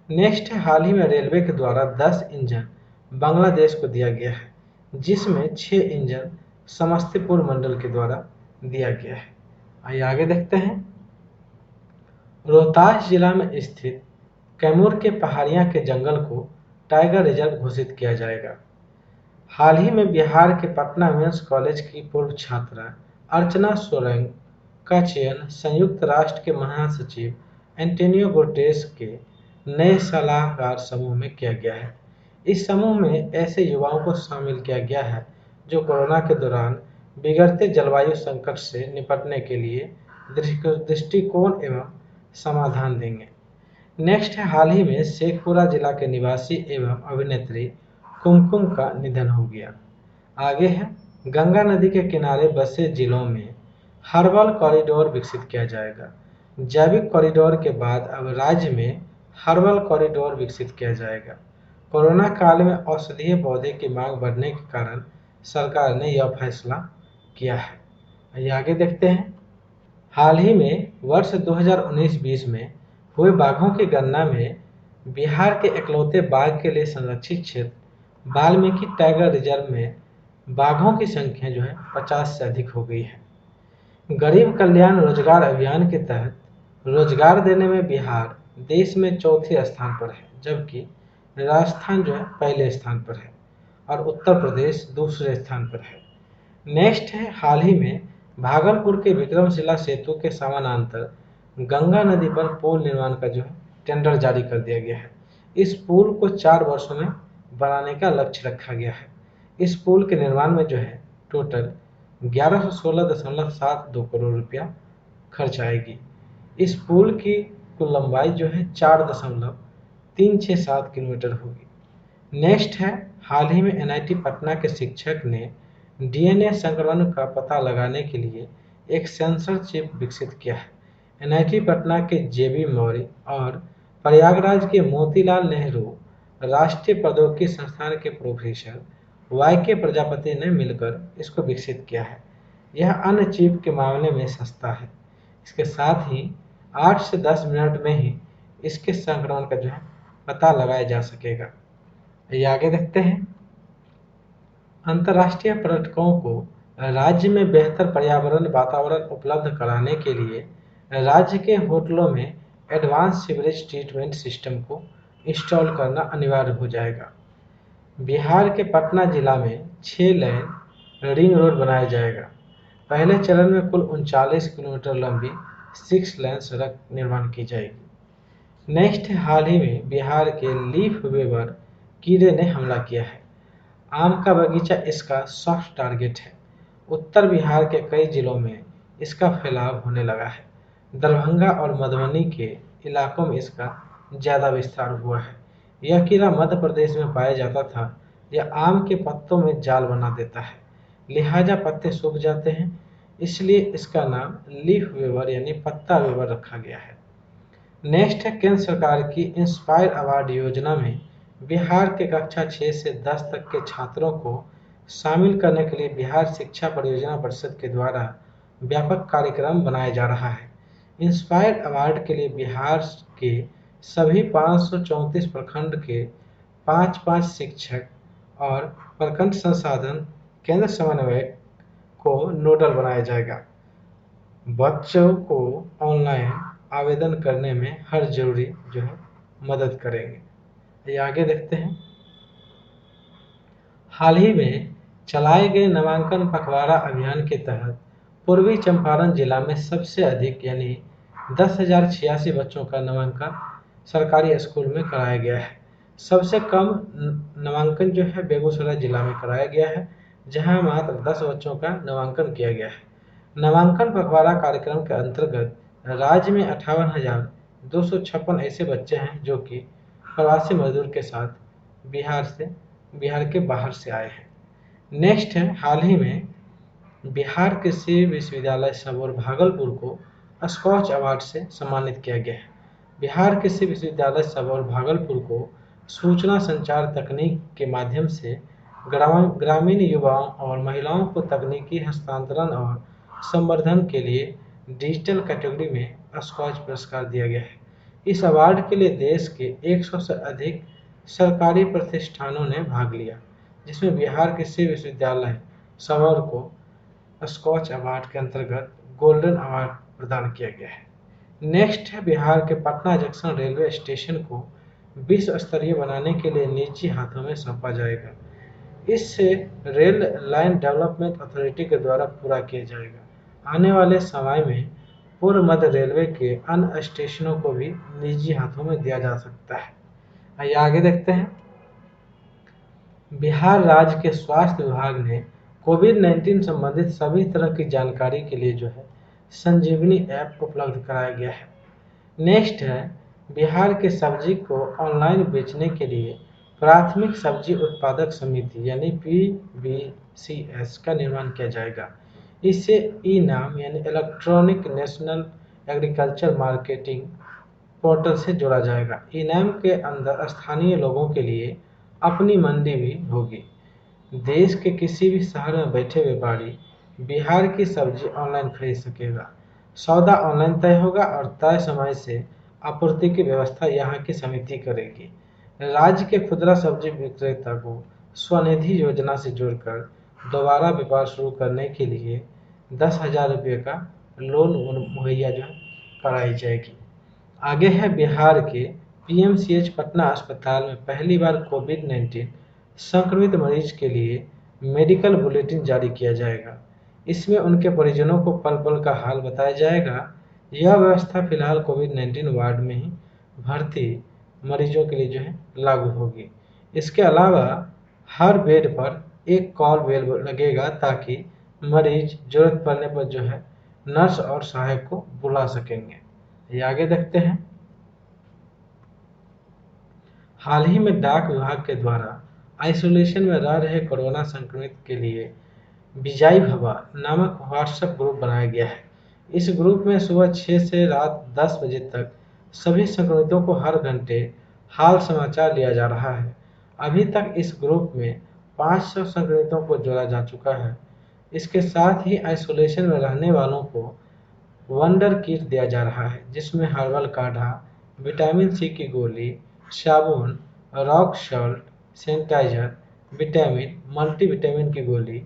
नेक्स्ट है हाल ही में रेलवे के द्वारा 10 इंजन बांग्लादेश को दिया गया है, जिसमें 6 इंजन समस्तीपुर मंडल के द्वारा दिया गया है। आइए आगे देखते हैं। रोहतास जिला में स्थित कैमूर के पहाड़ियां के जंगल को टाइगर रिजर्व घोषित किया जाएगा। हाल ही में बिहार के पटना मेंस कॉलेज की पूर्व छात्रा अर्चना सोरेंग का चयन संयुक्त राष्ट्र के महासचिव एंटोनियो गुटेरेस के नए सलाहकार समूह में किया गया है। इस समूह में ऐसे युवाओं को शामिल किया गया है जो कोरोना के दौरान बिगड़ते जलवायु संकट से निपटने के लिए दृष्टिकोण एवं समाधान देंगे। नेक्स्ट है हाल ही में शेखपुरा जिला के निवासी एवं अभिनेत्री कुमकुम का निधन हो गया। आगे है गंगा नदी के किनारे बसे जिलों में हर्बल कॉरिडोर विकसित किया जाएगा। जैविक कॉरिडोर के बाद अब राज्य में हर्बल कॉरिडोर विकसित किया जाएगा। कोरोना काल में औषधीय पौधे की मांग बढ़ने के कारण सरकार ने यह फैसला किया है। आइए आगे देखते हैं। हाल ही में वर्ष 2019-20 में हुए बाघों की गणना में बिहार के इकलौते बाघ के लिए संरक्षित क्षेत्र वाल्मीकि टाइगर रिजर्व में बाघों की संख्या 50 से अधिक हो गई है। गरीब कल्याण रोजगार अभियान के तहत रोजगार देने में बिहार देश में चौथे स्थान पर है, जबकि राजस्थान पहले स्थान पर है और उत्तर प्रदेश दूसरे स्थान पर है। नेक्स्ट है हाल ही में भागलपुर के विक्रमशिला सेतु के समानांतर गंगा नदी पर पुल निर्माण का टेंडर जारी कर दिया गया है। इस पुल को 4 वर्षों में बनाने का लक्ष्य रखा गया है। इस पुल के निर्माण में टोटल 1116.72 करोड़ रुपया खर्च आएगी। इस पुल की कुल लंबाई 4.367 किलोमीटर होगी। नेक्स्ट है हाल ही में एनआईटी पटना के शिक्षक ने डीएनए संक्रमण का पता लगाने के लिए एक सेंसर चिप विकसित किया है। एनआईटी पटना के जेबी मौर्य और प्रयागराज के मोतीलाल नेहरू राष्ट्रीय प्रौद्योगिकी संस्थान के प्रोफेसर वाईके प्रजापति ने मिलकर इसको विकसित किया है। यह अन्य चिप के मामले में सस्ता है। इसके साथ ही 8 से 10 मिनट में ही इसके संक्रमण का पता लगाया जा सकेगा। ये आगे देखते हैं। अंतर्राष्ट्रीय पर्यटकों को राज्य में बेहतर पर्यावरण वातावरण उपलब्ध कराने के लिए राज्य के होटलों में एडवांस सीवरेज ट्रीटमेंट सिस्टम को इंस्टॉल करना अनिवार्य हो जाएगा। बिहार के पटना जिला में 6 लेन रिंग रोड बनाया जाएगा। पहले चरण में कुल 39 किलोमीटर लंबी 6 लेन सड़क निर्माण की जाएगी। नेक्स्ट हाल ही में बिहार के लीफ वेवर कीड़े ने हमला किया है। आम का बगीचा इसका सॉफ्ट टारगेट है। उत्तर बिहार के कई जिलों में इसका फैलाव होने लगा है। दरभंगा और मधुबनी के इलाकों में इसका ज़्यादा विस्तार हुआ है। यह कीड़ा मध्य प्रदेश में पाया जाता था। यह आम के पत्तों में जाल बना देता है, लिहाजा पत्ते सूख जाते हैं, इसलिए इसका नाम लीफ वेवर यानी पत्ता वेवर रखा गया है। नेक्स्ट है केंद्र सरकार की इंस्पायर अवार्ड योजना में बिहार के कक्षा 6 से 10 तक के छात्रों को शामिल करने के लिए बिहार शिक्षा परियोजना परिषद के द्वारा व्यापक कार्यक्रम बनाया जा रहा है। इंस्पायर अवार्ड के लिए बिहार के सभी 534 प्रखंड के 5-5 शिक्षक और प्रखंड संसाधन केंद्र समन्वयक को नोडल बनाया जाएगा। बच्चों को ऑनलाइन आवेदन करने में हर जरूरी मदद करेंगे। ये आगे देखते हैं। हाल ही में चलाए गए नामांकन पखवाड़ा अभियान के तहत पूर्वी चंपारण जिला में सबसे अधिक यानी 10,086 बच्चों का नामांकन सरकारी स्कूल में कराया गया है। सबसे कम नामांकन जो है बेगूसराय जिला में कराया गया है, जहां मात्र 10 बच्चों का नामांकन किया गया है। नामांकन पखवाड़ा कार्यक्रम के अंतर्गत राज्य में 58,256 ऐसे बच्चे हैं जो कि प्रवासी मजदूर के साथ बिहार के बाहर से आए हैं। नेक्स्ट है, हाल ही में बिहार कृषि विश्वविद्यालय सबौर भागलपुर को स्कॉच अवार्ड से सम्मानित किया गया है। बिहार कृषि विश्वविद्यालय सबौर भागलपुर को सूचना संचार तकनीक के माध्यम से ग्रामीण युवाओं और महिलाओं को तकनीकी हस्तांतरण और संवर्धन के लिए डिजिटल कैटेगरी में स्कॉच पुरस्कार दिया गया है। इस अवार्ड के लिए देश के 100 से अधिक सरकारी प्रतिष्ठानों ने भाग लिया, जिसमें बिहार कृषि विश्वविद्यालय सबौर को स्कॉच अवार्ड के अंतर्गत गोल्डन अवार्ड प्रदान किया गया है। नेक्स्ट है, बिहार के पटना जंक्शन रेलवे स्टेशन को विश्व स्तरीय बनाने के लिए निजी हाथों में सौंपा जाएगा। इससे रेल लाइन डेवलपमेंट अथॉरिटी के द्वारा पूरा किया जाएगा। आने वाले समय में पूर्व मध्य रेलवे के अन्य स्टेशनों को भी निजी हाथों में दिया जा सकता है। आइए आगे देखते हैं। बिहार राज्य के स्वास्थ्य विभाग ने कोविड-19 संबंधित सभी तरह की जानकारी के लिए जो है संजीवनी ऐप उपलब्ध कराया गया है। नेक्स्ट है, बिहार के सब्जी को ऑनलाइन बेचने के लिए प्राथमिक सब्जी उत्पादक समिति यानी PBCS का निर्माण किया जाएगा। इसे ई-नाम यानी electronic national agriculture marketing portal से जोड़ा जाएगा। ई-नाम के अंदर स्थानीय लोगों के लिए अपनी मंडी भी होगी। देश के किसी भी शहर में बैठे व्यापारी बिहार की सब्जी ऑनलाइन खरीद सकेगा। सौदा ऑनलाइन तय होगा और तय समय से आपूर्ति की व्यवस्था यहाँ की समिति करेगी। राज्य के खुदरा सब्जी विक्रेता को स्वनिधि योजना से जोड़कर दोबारा व्यापार शुरू करने के लिए 10,000 रुपये का लोन मुहैया जो कराई जाएगी। आगे है, बिहार के PMCH पटना अस्पताल में पहली बार कोविड-19 संक्रमित मरीज के लिए मेडिकल बुलेटिन जारी किया जाएगा। इसमें उनके परिजनों को पल पल का हाल बताया जाएगा। यह व्यवस्था फिलहाल कोविड-19 वार्ड में ही भर्ती मरीजों के लिए जो है लागू होगी। इसके अलावा हर बेड पर एक कॉल बेल लगेगा ताकि मरीज जरूरत पड़ने पर जो है नर्स और सहायक को बुला सकेंगे। ये आगे देखते हैं। हाल ही में डाक विभाग के द्वारा आइसोलेशन में रह रहे कोरोना संक्रमित के लिए विजयी भवा नामक व्हाट्सएप ग्रुप बनाया गया है। इस ग्रुप में सुबह 6 से रात 10 बजे तक सभी संक्रमितों को हर घंटे हाल समाचार लिया जा रहा है। अभी तक इस ग्रुप में 500 संक्रमितों को जोड़ा जा चुका है। इसके साथ ही आइसोलेशन में रहने वालों को वंडर किट दिया जा रहा है, जिसमें हर्बल काढ़ा, विटामिन सी की गोली, साबुन, rock salt, sanitiser, vitamin, multivitamin की गोली,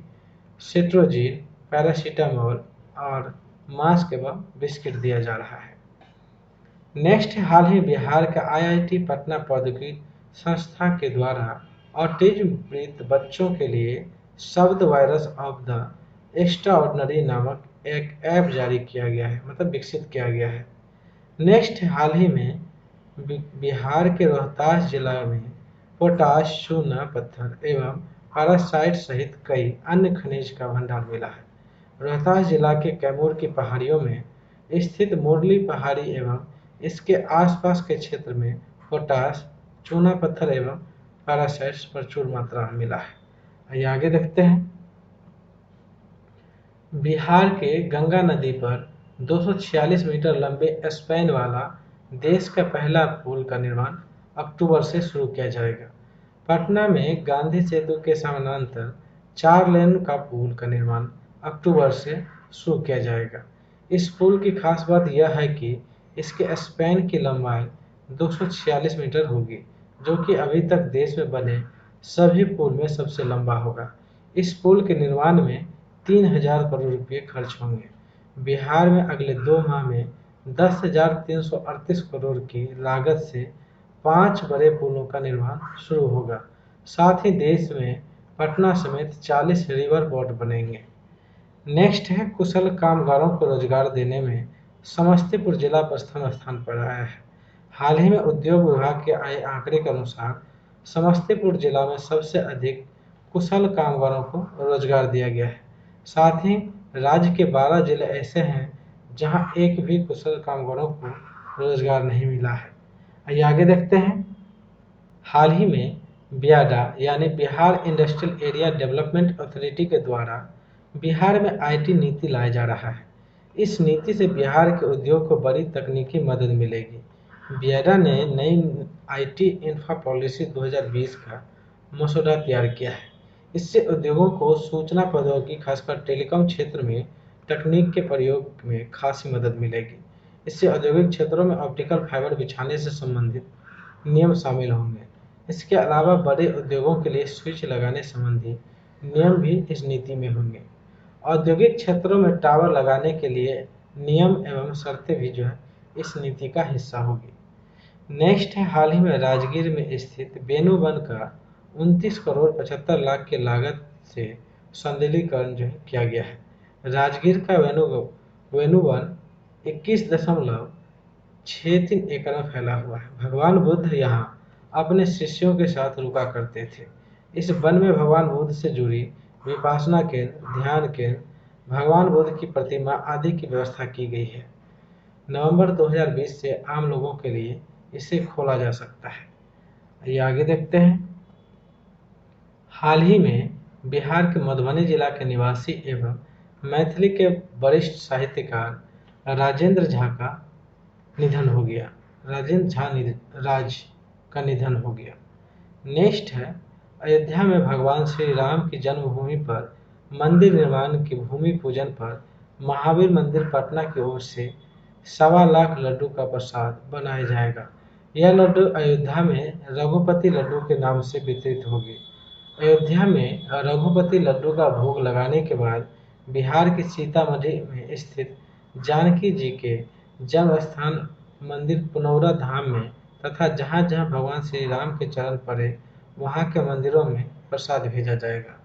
सिट्रोजिन, पैरासीटामोल और मास्क एवं बिस्किट दिया जा रहा है। नेक्स्ट, हाल ही बिहार के IIT पटना प्रौद्योगिकी संस्था के द्वारा ऑटिज्म पीड़ित बच्चों के लिए शब्द वायरस ऑफ द एक्स्ट्राऑर्डिनरी नामक एक ऐप जारी किया गया है, मतलब विकसित किया गया है। नेक्स्ट, हाल ही में बिहार के रोहतास जिला में पोटाश, चूना पत्थर एवं पैरासाइट सहित कई अन्य खनिज का भंडार मिला है। रोहतास जिला के कैमूर की पहाड़ियों में स्थित मुरली पहाड़ी एवं इसके आसपास के क्षेत्र में पोटाश, चूना पत्थर एवं पैरासाइट्स प्रचुर मात्रा में मिला है। आइए आगे देखते हैं। बिहार के गंगा नदी पर 246 मीटर लंबे स्पैन वाला देश का पहला पुल का निर्माण अक्टूबर से शुरू किया जाएगा। पटना में गांधी सेतु के समानांतर 4 लेन का पुल का निर्माण अक्टूबर से शुरू किया जाएगा। इस पुल की खास बात यह है कि इसके स्पैन की लंबाई 246 मीटर होगी, जो कि अभी तक देश में बने सभी पुल में सबसे लंबा होगा। इस पुल के निर्माण में 3,000 करोड़ रुपए खर्च होंगे। बिहार में अगले 2 माह में 10,338 करोड़ की लागत से 5 बड़े पुलों का निर्माण शुरू होगा। साथ ही देश में पटना समेत 40 रिवर पोर्ट बनेंगे। नेक्स्ट है कुशल कामगारों को रोजगार देने में समस्तीपुर जिला प्रथम स्थान पर आया है। हाल ही में उद्योग विभाग के आए आंकड़े के अनुसार समस्तीपुर जिला में सबसे अधिक कुशल कामगारों को रोजगार दिया गया है। साथ ही राज्य के 12 जिले ऐसे हैं जहां एक भी कुशल कामगारों को रोजगार नहीं मिला है। आइए आगे देखते हैं। हाल ही में बियाडा यानी Bihar industrial area development authority के द्वारा बिहार में आईटी नीति लाया जा रहा है। इस नीति से बिहार के उद्योग को बड़ी तकनीकी मदद मिलेगी। बियाडा ने नई आईटी इंफ्रा पॉलिसी 2020 का मसौदा तैयार किया है। इससे उद्योगों को सूचना प्रौद्योगिकी खासकर टेलीकॉम क्षेत्र में तकनीक के प्रयोग में खासी मदद मिलेगी। इससे औद्योगिक क्षेत्रों में ऑप्टिकल फाइबर बिछाने से संबंधित नियम शामिल होंगे। इसके अलावा बड़े उद्योगों के लिए स्विच लगाने संबंधी नियम भी इस नीति में होंगे। औद्योगिक क्षेत्रों में टावर लगाने के लिए नियम एवं शर्तें भी जो है इस नीति का हिस्सा होगी। नेक्स्ट है हाल ही में राजगीर में स्थित वेणु वन का 29 करोड़ 75 लाख की लागत से सौंदर्यीकरण जो है किया गया है। राजगीर का वेणु वन 21.63 एकड़ में फैला हुआ है। भगवान बुद्ध यहाँ अपने शिष्यों के साथ रुका करते थे। इस वन में भगवान बुद्ध से जुड़ी विपासना केंद्र, ध्यान केंद्र, भगवान बुद्ध की प्रतिमा आदि की व्यवस्था की गई है। नवंबर 2020 से आम लोगों के लिए इसे खोला जा सकता है। आइए आगे देखते हैं। हाल ही में बिहार के मधुबनी जिला के निवासी एवं मैथिली के वरिष्ठ साहित्यकार राजेंद्र झा का निधन हो गया। राज का निधन हो गया। नेक्स्ट है अयोध्या में भगवान श्री राम की जन्मभूमि पर मंदिर निर्माण की भूमि पूजन पर महावीर मंदिर पटना की ओर से 1.25 लाख लड्डू का प्रसाद बनाया जाएगा। यह लड्डू अयोध्या में रघुपति लड्डू के नाम से वितरित होगी। अयोध्या में रघुपति लड्डू का भोग लगाने के बाद बिहार के सीतामढ़ी में स्थित जानकी जी के जन्म स्थान मंदिर पुनौरा धाम में तथा जहाँ जहाँ भगवान श्री राम के चरण पड़े वहाँ के मंदिरों में प्रसाद भेजा जाएगा।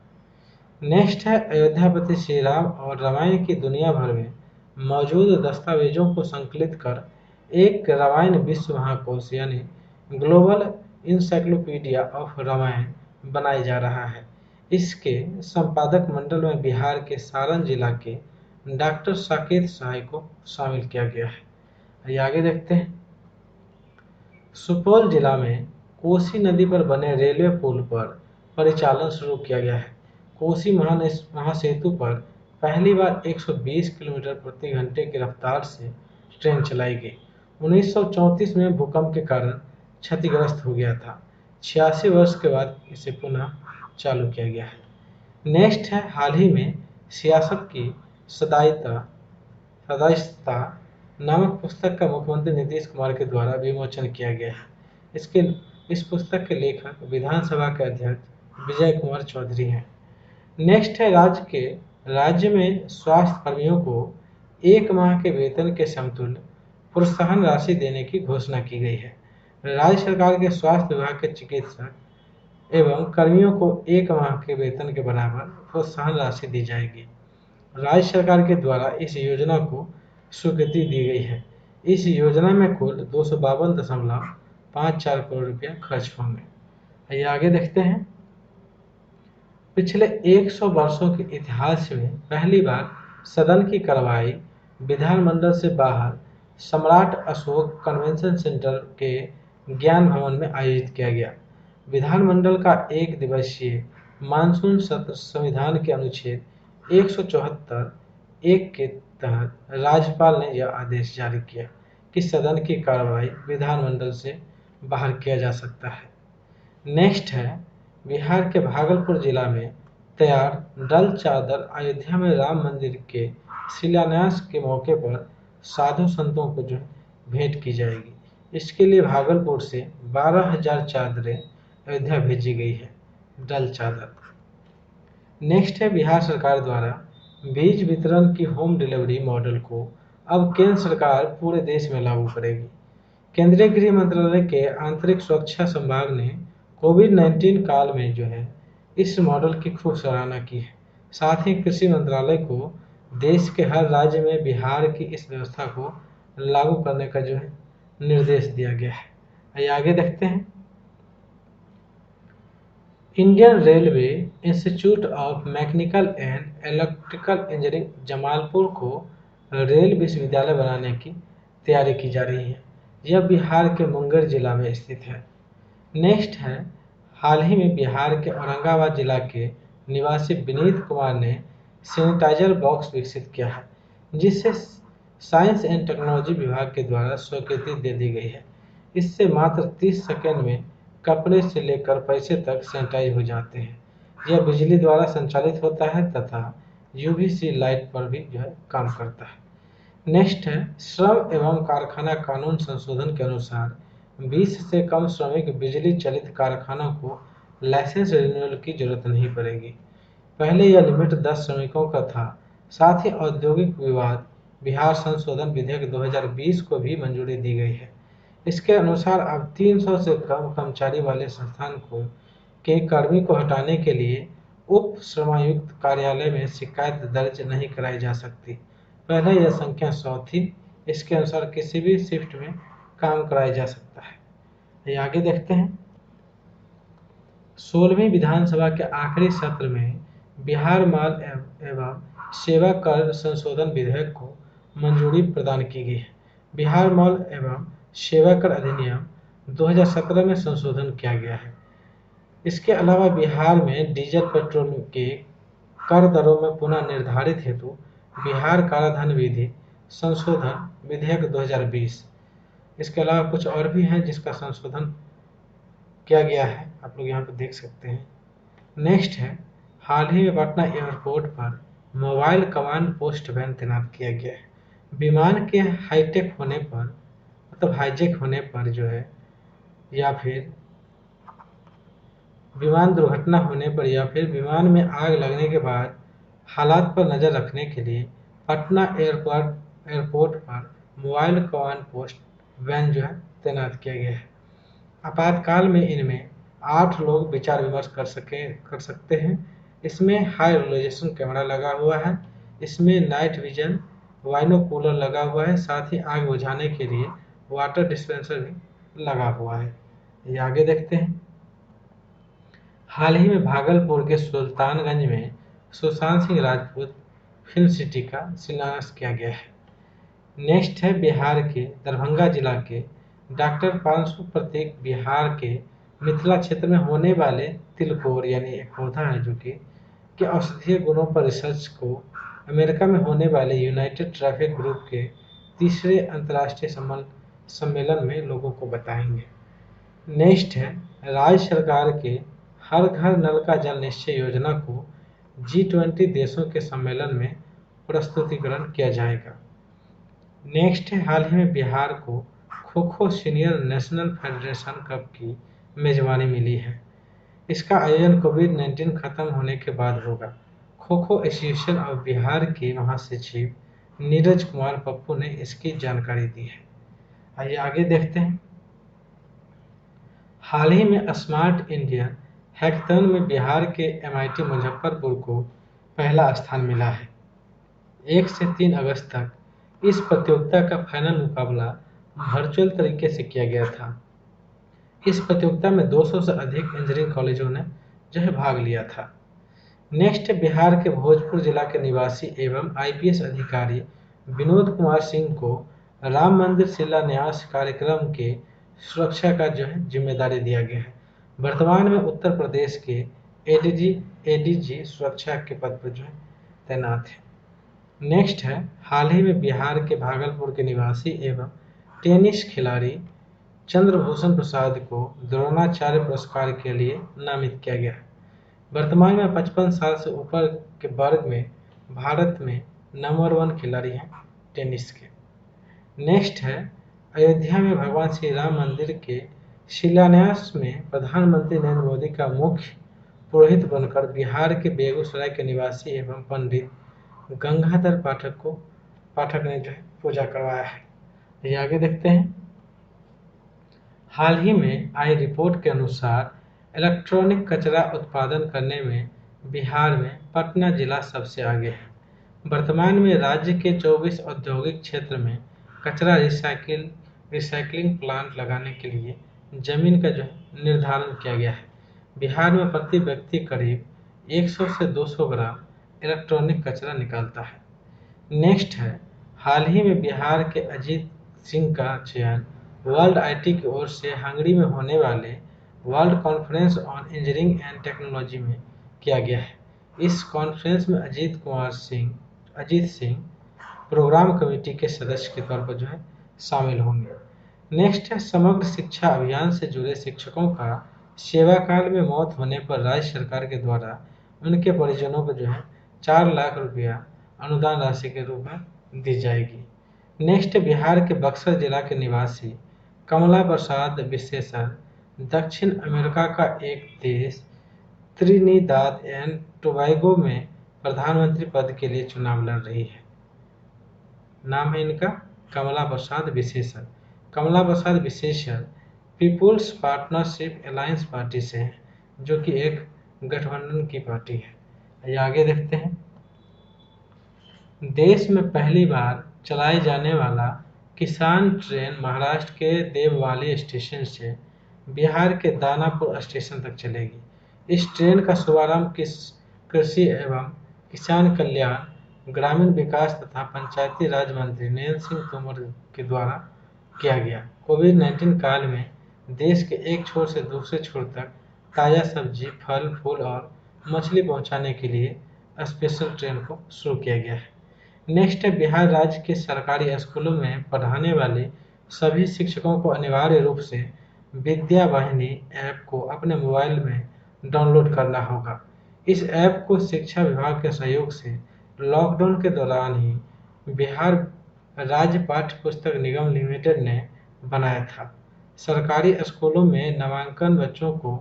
नेक्स्ट है अयोध्यापति श्री राम और रामायण की दुनिया भर में मौजूद दस्तावेजों को संकलित कर एक रामायण विश्व महाकोश यानी ग्लोबल इंसाइक्लोपीडिया ऑफ रामायण बनाया जा रहा है। इसके संपादक मंडल में बिहार के सारण जिला के डॉक्टर साकेत सहाय को शामिल किया गया है। आइए आगे देखते हैं। सुपौल जिला में कोसी नदी पर बने रेलवे पुल पर परिचालन शुरू किया गया है। कोसी महासेतु पर पहली बार 120 किलोमीटर प्रति घंटे की रफ्तार से ट्रेन चलाई गई। 1934 में भूकंप के कारण क्षतिग्रस्त हो गया था। 86 वर्ष के बाद इसे पुनः चालू किया गया है। नेक्स्ट है हाल ही में सियासत की सदाइस्ता नामक पुस्तक का मुख्यमंत्री नीतीश कुमार के द्वारा विमोचन किया गया है। इस पुस्तक के लेखक विधानसभा के अध्यक्ष विजय कुमार चौधरी हैं। नेक्स्ट है राज्य में स्वास्थ्य कर्मियों को 1 माह के वेतन के समतुल्य प्रोत्साहन राशि देने की घोषणा की गई है। राज्य सरकार के स्वास्थ्य विभाग के चिकित्सक एवं कर्मियों को 1 माह के वेतन के बराबर प्रोत्साहन राशि दी जाएगी। राज्य सरकार के द्वारा इस योजना को स्वीकृति दी गई है। इस योजना में कुल 252.54 करोड़ रुपया खर्च होंगे। आइए आगे देखते हैं। पिछले 100 वर्षों के इतिहास में पहली बार सदन की कार्रवाई विधानमंडल से बाहर सम्राट अशोक कन्वेंशन सेंटर के ज्ञान भवन में आयोजित किया गया। विधानमंडल का 1 दिवसीय मानसून सत्र संविधान के अनुच्छेद 174(1) के तहत राज्यपाल ने यह आदेश जारी किया कि सदन की कार्रवाई विधानमंडल से बाहर किया जा सकता है। नेक्स्ट है बिहार के भागलपुर जिला में तैयार डल चादर अयोध्या में राम मंदिर के शिलान्यास के मौके पर साधु संतों को जो भेंट की जाएगी। इसके लिए भागलपुर से 12,000 चादरें अयोध्या भेजी गई है। डल चादर। नेक्स्ट है बिहार सरकार द्वारा बीज वितरण की होम डिलीवरी मॉडल को अब केंद्र सरकार पूरे देश में लागू करेगी। केंद्रीय गृह मंत्रालय के आंतरिक सुरक्षा संभाग ने कोविड-19 काल में जो है इस मॉडल की खूब सराहना की है। साथ ही कृषि मंत्रालय को देश के हर राज्य में बिहार की इस व्यवस्था को लागू करने का जो है निर्देश दिया गया है। आइए आगे देखते हैं। Indian railway institute of mechanical and electrical engineering Jamalpur को रेल विश्वविद्यालय बनाने की तैयारी की जा रही है। यह बिहार के मुंगेर जिला में स्थित है। नेक्स्ट है, हाल ही में बिहार के औरंगाबाद जिला के निवासी विनीत कुमार ने सैनिटाइजर बॉक्स विकसित किया है, जिसे साइंस एंड टेक्नोलॉजी विभाग के द्वारा स्वीकृति दे दी गई है। इससे मात्र 30 सेकंड में कपड़े से लेकर पैसे तक सैनिटाइज हो जाते हैं। यह बिजली द्वारा संचालित होता है तथा यूवीसी लाइट पर भी जो है काम करता है। नेक्स्ट है, श्रम एवं कारखाना कानून संशोधन के अनुसार 20 से कम श्रमिक बिजली चलित कारखानों को लाइसेंस रिन्यूअल की जरूरत नहीं पड़ेगी। पहले यह लिमिट 10 श्रमिकों का था। साथ ही औद्योगिक विवाद बिहार संशोधन विधेयक 2020 को भी मंजूरी दी गई है। इसके अनुसार अब 300 से कम कर्मचारी वाले संस्थान को के कर्मी को हटाने के लिए उप श्रमायुक्त कार्यालय में शिकायत दर्ज नहीं कराई जा सकती। पहले यह संख्या 100 थी। इसके अनुसार किसी भी शिफ्ट में काम कराया जा सकता है। ये आगे देखते हैं। 16वीं विधानसभा के आखिरी सत्र में बिहार माल एवं सेवा कर संशोधन विधेयक को मंजूरी प्रदान की गई है। बिहार माल एवं सेवा कर अधिनियम 2017 में संशोधन किया गया है। इसके अलावा बिहार में डीजल पेट्रोल के कर दरों में पुनः निर्धारित हेतु बिहार कालाधन विधि संशोधन विधेयक 2020। इसके अलावा कुछ और भी हैं जिसका संशोधन किया गया है, आप लोग यहाँ पर देख सकते हैं। नेक्स्ट है, हाल ही में पटना एयरपोर्ट पर मोबाइल कमांड पोस्ट वैन तैनात किया गया है। विमान के हाईटेक होने पर, मतलब हाईजेक होने पर जो है, या फिर विमान दुर्घटना होने पर, या फिर विमान में आग लगने के बाद हालात पर नजर रखने के लिए पटना एयरपोर्ट पर मोबाइल कमांड पोस्ट वैन जो है तैनात किया गया है। आपातकाल में इनमें 8 लोग विचार विमर्श कर सकते हैं। इसमें हाई रेजोल्यूशन कैमरा लगा हुआ है। इसमें नाइट विजन बाइनोकुलर लगा हुआ है। साथ ही आग बुझाने के लिए वाटर डिस्पेंसर भी लगा हुआ है। ये आगे देखते हैं। हाल ही में भागलपुर के सुल्तानगंज में सुशांत सिंह राजपूत फिल्म सिटी का शिलान्यास किया गया है। नेक्स्ट है, बिहार के दरभंगा जिला के डॉक्टर पांशु प्रतीक बिहार के मिथिला क्षेत्र में होने वाले तिलकोर यानी एक पौधा है जो कि के औषधीय गुणों पर रिसर्च को अमेरिका में होने वाले यूनाइटेड ट्रैफिक ग्रुप के तीसरे अंतर्राष्ट्रीय सम्मेलन में लोगों को बताएंगे। नेक्स्ट है, राज्य सरकार के हर घर नल का जल निश्चय योजना को G20 देशों के सम्मेलन में प्रस्तुतिकरण किया जाएगा। नेक्स्ट है, हाल ही में बिहार को kho kho senior national federation cup की मेजबानी मिली है। इसका आयोजन कोविड-19 खत्म होने के बाद होगा। खो खो एसोसिएशन ऑफ बिहार के महासचिव नीरज कुमार पप्पू ने इसकी जानकारी दी है। आइए आगे देखते हैं। हाल ही में स्मार्ट इंडिया हैकाथन में बिहार के MIT मुजफ्फरपुर को पहला स्थान मिला है। 1 से 3 अगस्त तक इस प्रतियोगिता का फाइनल मुकाबला वर्चुअल तरीके से किया गया था। इस प्रतियोगिता में 200 से अधिक इंजीनियरिंग कॉलेजों ने जो है भाग लिया था। नेक्स्ट, बिहार के भोजपुर जिला के निवासी एवं IPS अधिकारी विनोद कुमार सिंह को राम मंदिर शिलान्यास कार्यक्रम के सुरक्षा का जो है जिम्मेदारी दिया गया है। वर्तमान में उत्तर प्रदेश के ADG सुरक्षा के पद पर जो है तैनात है। नेक्स्ट है, हाल ही में बिहार के भागलपुर के निवासी एवं टेनिस खिलाड़ी चंद्रभूषण प्रसाद को द्रोणाचार्य पुरस्कार के लिए नामित किया गया है। वर्तमान में 55 साल से ऊपर के वर्ग में भारत में नंबर 1 खिलाड़ी हैं टेनिस के। नेक्स्ट है, अयोध्या में भगवान श्री राम मंदिर के शिलान्यास में प्रधानमंत्री नरेंद्र मोदी का मुख्य पुरोहित बनकर बिहार के बेगूसराय के निवासी एवं पंडित गंगाधर पाठक ने जो है पूजा करवाया है। ये आगे देखते हैं। हाल ही में आई रिपोर्ट के अनुसार इलेक्ट्रॉनिक कचरा उत्पादन करने में बिहार में पटना जिला सबसे आगे है। वर्तमान में राज्य के 24 औद्योगिक क्षेत्र में कचरा रिसाइकलिंग प्लांट लगाने के लिए जमीन का जो है निर्धारण किया गया है। बिहार में प्रति व्यक्ति करीब 100 से 200 ग्राम इलेक्ट्रॉनिक कचरा निकालता है। नेक्स्ट है, हाल ही में बिहार के अजीत सिंह का चयन वर्ल्ड आईटी की ओर से हंगरी में होने वाले world conference on engineering and technology में किया गया है। इस कॉन्फ्रेंस में अजीत सिंह प्रोग्राम कमेटी के सदस्य के तौर पर जो है शामिल होंगे। नेक्स्ट है, समग्र शिक्षा अभियान से जुड़े शिक्षकों का सेवा काल में मौत होने पर राज्य सरकार के द्वारा उनके परिजनों को जो है 4 लाख रुपया अनुदान राशि के रूप में दी जाएगी। नेक्स्ट, बिहार के बक्सर जिला के निवासी कमला प्रसाद विशेषण दक्षिण अमेरिका का एक देश त्रिनिदाद एंड टोबैगो में प्रधानमंत्री पद के लिए चुनाव लड़ रही है। नाम है इनका कमला प्रसाद विशेषण। कमला प्रसाद विशेषण पीपुल्स पार्टनरशिप अलायंस पार्टी से हैं, जो कि एक गठबंधन की पार्टी है। आइए आगे देखते हैं। देश में पहली बार चलाए जाने वाला किसान ट्रेन महाराष्ट्र के देववाली स्टेशन से बिहार के दानापुर स्टेशन तक चलेगी। इस ट्रेन का शुभारंभ कृषि एवं किसान कल्याण, ग्रामीण विकास तथा पंचायती राज मंत्री नरेंद्र सिंह तोमर के द्वारा किया गया। कोविड-19 काल में देश के एक छोर से दूसरे छोर तक ताजा सब्जी, फल, फूल और मछली पहुंचाने के लिए स्पेशल ट्रेन को शुरू किया गया है। नेक्स्ट है, बिहार राज्य के सरकारी स्कूलों में पढ़ाने वाले सभी शिक्षकों को अनिवार्य रूप से विद्या वाहिनी ऐप को अपने मोबाइल में डाउनलोड करना होगा। इस ऐप को शिक्षा विभाग के सहयोग से लॉकडाउन के दौरान ही बिहार राज्य पाठ्य पुस्तक निगम लिमिटेड ने बनाया था। सरकारी स्कूलों में नामांकन बच्चों को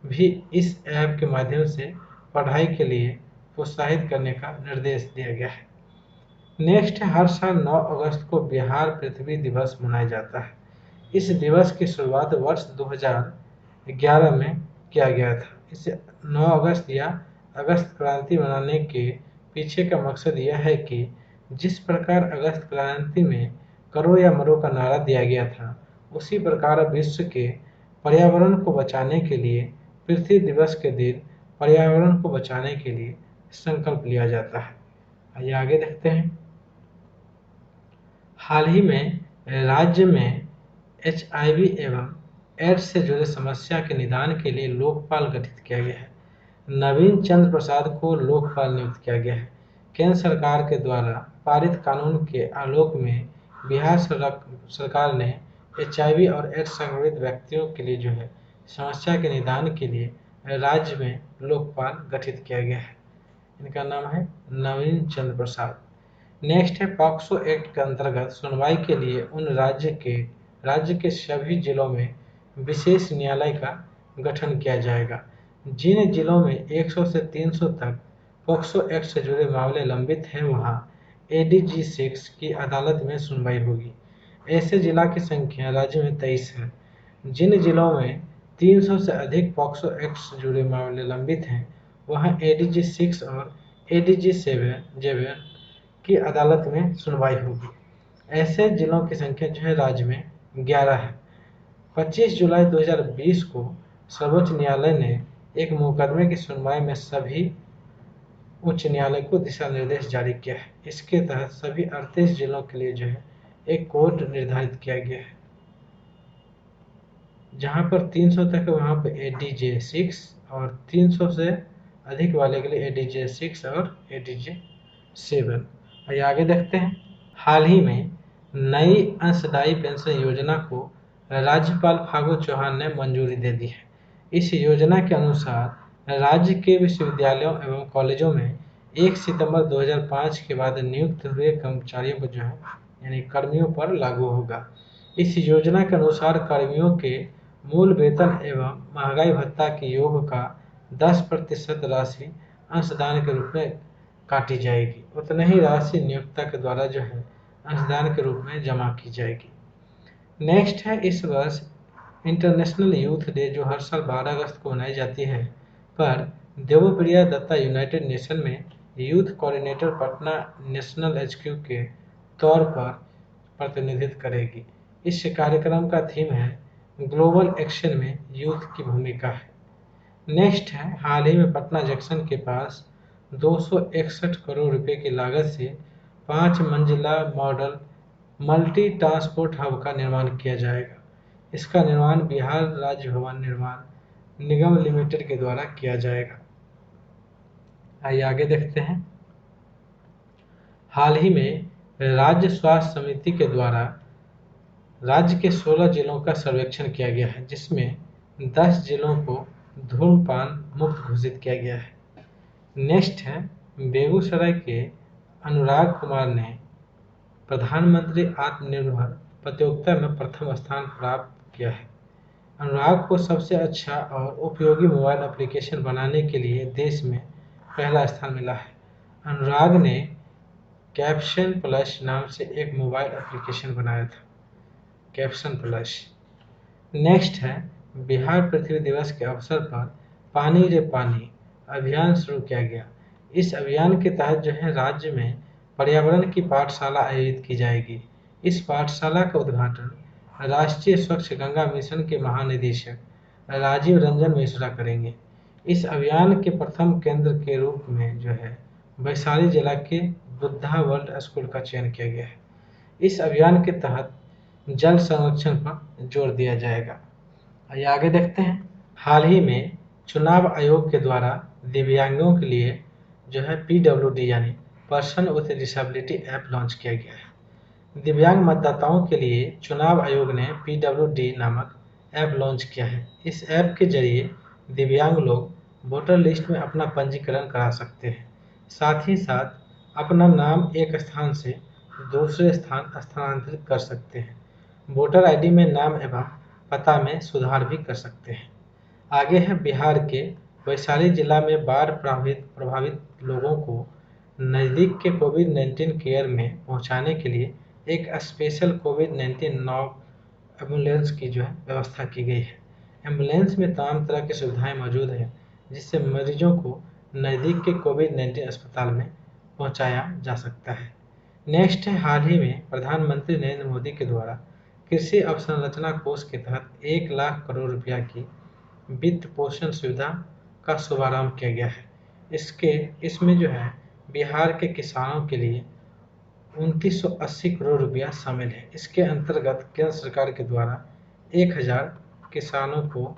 भी इस ऐप के माध्यम से पढ़ाई के लिए प्रोत्साहित करने का निर्देश दिया गया है। नेक्स्ट है, हर साल 9 अगस्त को बिहार पृथ्वी दिवस मनाया जाता है। इस दिवस की शुरुआत वर्ष 2011 में किया गया था। इसे 9 अगस्त या अगस्त क्रांति मनाने के पीछे का मकसद यह है कि जिस प्रकार अगस्त क्रांति में करो या मरो का नारा दिया गया था, उसी प्रकार विश्व के पर्यावरण को बचाने के लिए पृथ्वी दिवस के दिन पर्यावरण को बचाने के लिए संकल्प लिया जाता है। आइए आगे देखते हैं। हाल ही में राज्य में एचआईवी एवं एड्स से जुड़े समस्या के निदान के लिए लोकपाल गठित किया गया है। नवीन चंद्र प्रसाद को लोकपाल नियुक्त किया गया है। केंद्र सरकार के द्वारा पारित कानून के आलोक में बिहार सरकार ने एचआईवी और एड्स संक्रमित व्यक्तियों के लिए जो है समस्या के निदान के लिए राज्य में लोकपाल गठित किया गया है। इनका नाम है नवीन चंद्र प्रसाद। नेक्स्ट है, पॉक्सो एक्ट के अंतर्गत सुनवाई के लिए उन राज्य के सभी जिलों में विशेष न्यायालय का गठन किया जाएगा। जिन जिलों में 100 से 300 तक पॉक्सो एक्ट से जुड़े मामले लंबित हैं, वहां एडीजी 6 की अदालत में सुनवाई होगी। ऐसे जिला की संख्या राज्य में 23 है। जिन जिलों में 300 से अधिक पॉक्सो एक्ट से जुड़े मामले लंबित हैं, वहां एडीजी 6 और एडीजी 7 की अदालत में सुनवाई होगी। ऐसे जिलों की संख्या जो है राज्य में 11 है। 25 जुलाई 2020 को सर्वोच्च न्यायालय ने एक मुकदमे की सुनवाई में सभी उच्च न्यायालय को दिशा निर्देश जारी किया है। इसके तहत सभी 38 जिलों के लिए जो है एक कोड निर्धारित किया गया है। जहां पर 300 तक है वहां पर एडीजे 6 और 300 से अधिक वाले के लिए एडीजे 6 और एडीजे 7। आइए आगे देखते हैं। हाल ही में नई अंशदायी पेंशन योजना को राज्यपाल फागू चौहान ने मंजूरी दे दी है। इस योजना के अनुसार राज्य के विश्वविद्यालयों एवं कॉलेजों में 1 सितंबर 2005 के बाद नियुक्त हुए कर्मचारियों पर जो है यानी कर्मियों पर लागू होगा। इस योजना के अनुसार कर्मियों के मूल वेतन एवं महंगाई भत्ता के योग का 10% राशि अंशदान के रूप में काटी जाएगी। उतनी ही राशि नियोक्ता के द्वारा जो है अंशदान के रूप में जमा की जाएगी। नेक्स्ट है, इस वर्ष इंटरनेशनल यूथ डे जो हर साल 12 अगस्त को मनाई जाती है, पर देवप्रिया दत्ता यूनाइटेड नेशन में youth coordinator Patna national HQ के तौर पर प्रतिनिधित्व करेगी। इस कार्यक्रम का थीम है ग्लोबल एक्शन में यूथ की भूमिका है। नेक्स्ट है, हाल ही में पटना जंक्शन के पास 261 करोड़ रुपए की लागत से 5 मंजिला मॉडल मल्टी ट्रांसपोर्ट हब का निर्माण किया जाएगा। इसका निर्माण बिहार राज्य भवन निर्माण निगम लिमिटेड के द्वारा किया जाएगा। आइए आगे देखते हैं। हाल ही में राज्य स्वास्थ्य समिति के द्वारा राज्य के 16 जिलों का सर्वेक्षण किया गया है, जिसमें 10 जिलों को धूम्रपान मुक्त घोषित किया गया है। नेक्स्ट है, बेगूसराय के अनुराग कुमार ने प्रधानमंत्री आत्मनिर्भर प्रतियोगिता में प्रथम स्थान प्राप्त किया है। अनुराग को सबसे अच्छा और उपयोगी मोबाइल एप्लीकेशन बनाने के लिए देश में पहला स्थान मिला है। अनुराग ने कैप्शन प्लस नाम से एक मोबाइल एप्लीकेशन बनाया था, कैप्शन प्लस। नेक्स्ट है, बिहार पृथ्वी दिवस के अवसर पर पानी रे पानी अभियान शुरू किया गया। इस अभियान के तहत जो है राज्य में पर्यावरण की पाठशाला आयोजित की जाएगी। इस पाठशाला का उद्घाटन राष्ट्रीय स्वच्छ गंगा मिशन के महानिदेशक राजीव रंजन मिश्रा करेंगे। इस अभियान के प्रथम केंद्र के रूप में जो है वैशाली जिला के बुद्धा वर्ल्ड स्कूल का चयन किया गया है। इस अभियान के तहत जल संरक्षण पर जोर दिया जाएगा। आइए आगे देखते हैं। हाल ही में चुनाव आयोग के द्वारा दिव्यांगों के लिए जो है PWD यानी person with disability app launch किया गया है। दिव्यांग मतदाताओं के लिए चुनाव आयोग ने PWD नामक ऐप लॉन्च किया है। इस ऐप के जरिए दिव्यांग लोग वोटर लिस्ट में अपना पंजीकरण करा सकते हैं, साथ ही साथ अपना नाम एक स्थान से दूसरे स्थान स्थानांतरित कर सकते हैं। वोटर आईडी में नाम एवं पता में सुधार भी कर सकते हैं। आगे है, बिहार के वैशाली जिला में बाढ़ प्रभावित लोगों को नज़दीक के कोविड-19 केयर में पहुंचाने के लिए एक स्पेशल कोविड-19 एम्बुलेंस की जो है व्यवस्था की गई है। एम्बुलेंस में तमाम तरह की सुविधाएं मौजूद हैं, जिससे मरीजों को नज़दीक के कोविड-19 अस्पताल में पहुंचाया जा सकता है। नेक्स्ट है, हाल ही में प्रधानमंत्री नरेंद्र मोदी के द्वारा कृषि अवसंरचना कोष के तहत 1 लाख करोड़ रुपया की वित्त पोषण सुविधा का शुभारंभ किया गया है। इसमें जो है बिहार के किसानों के लिए 2980 करोड़ रुपया शामिल है। इसके अंतर्गत केंद्र सरकार के द्वारा 1000 किसानों को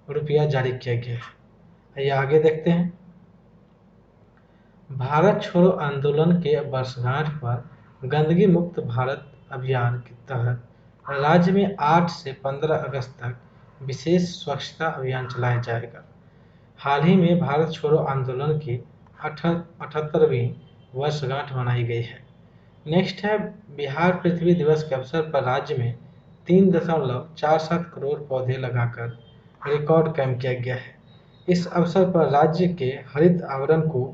रुपया जारी किया गया है। आइए आगे देखते हैं। भारत छोड़ो आंदोलन के वर्षगांठ पर गंदगी मुक्त भारत अभियान के तहत राज्य में 8 से 15 अगस्त तक विशेष स्वच्छता अभियान चलाया जाएगा। हाल ही में भारत छोड़ो आंदोलन की 78वीं वर्षगांठ मनाई गई है। नेक्स्ट है, बिहार पृथ्वी दिवस के अवसर पर राज्य में 3.47 करोड़ पौधे लगाकर रिकॉर्ड कायम किया गया है। इस अवसर पर राज्य के हरित आवरण को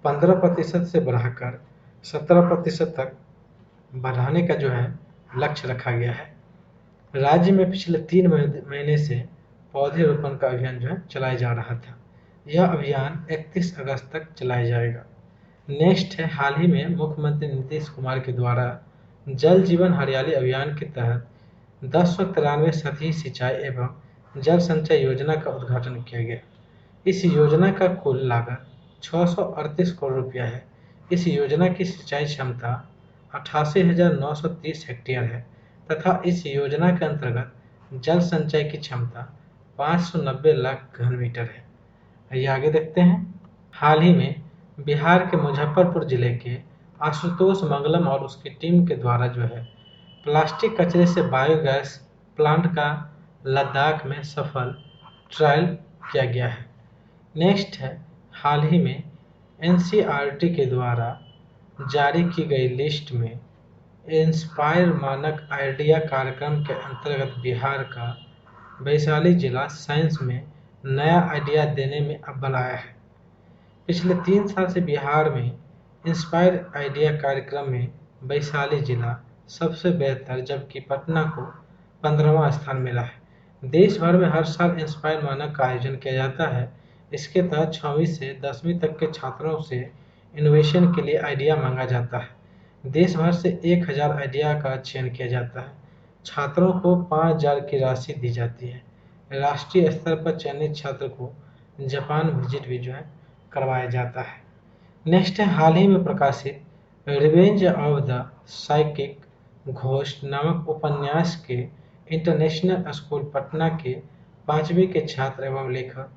15% से बढ़ाकर 17% तक बढ़ाने का जो है लक्ष्य रखा गया है। राज्य में पिछले 3 महीने से पौधे रोपण का अभियान जो है चलाया जा रहा था। यह अभियान 31 अगस्त तक चलाया जाएगा। नेक्स्ट है, हाल ही में मुख्यमंत्री नीतीश कुमार के द्वारा जल जीवन हरियाली अभियान के तहत 1093 सतही सिंचाई एवं जल संचय योजना का उद्घाटन किया गया। इस योजना का कुल लागत 638 करोड़ रुपया है। इस योजना की सिंचाई क्षमता 88,930 हेक्टेयर है तथा इस योजना के अंतर्गत जल संचय की क्षमता 590 लाख घन मीटर है। आइए आगे देखते हैं। हाल ही में बिहार के मुजफ्फरपुर जिले के आशुतोष मंगलम और उसकी टीम के द्वारा जो है प्लास्टिक कचरे से बायोगैस प्लांट का लद्दाख में सफल ट्रायल किया गया है। नेक्स्ट है, हाल ही में NCERT के द्वारा जारी की गई लिस्ट में इंस्पायर मानक आइडिया कार्यक्रम के अंतर्गत बिहार का वैशाली जिला साइंस में नया आइडिया देने में अव्वल आया है। पिछले 3 साल से बिहार में इंस्पायर आइडिया कार्यक्रम में वैशाली जिला सबसे बेहतर, जबकि पटना को 15वां स्थान मिला है। देश भर में हर साल इंस्पायर मानक का आयोजन किया जाता है। इसके तहत 6वीं से 10वीं तक के छात्रों से इनोवेशन के लिए आइडिया मांगा जाता है। देश भर से 1000 आइडिया का चयन किया जाता है। छात्रों को 5000 की राशि दी जाती है। राष्ट्रीय स्तर पर चयनित छात्र को जापान विजिट भी जो है करवाया जाता है। नेक्स्ट है हाल ही में प्रकाशित revenge of the psychic ghost नामक उपन्यास के इंटरनेशनल स्कूल पटना के 5वीं के छात्र एवं लेखक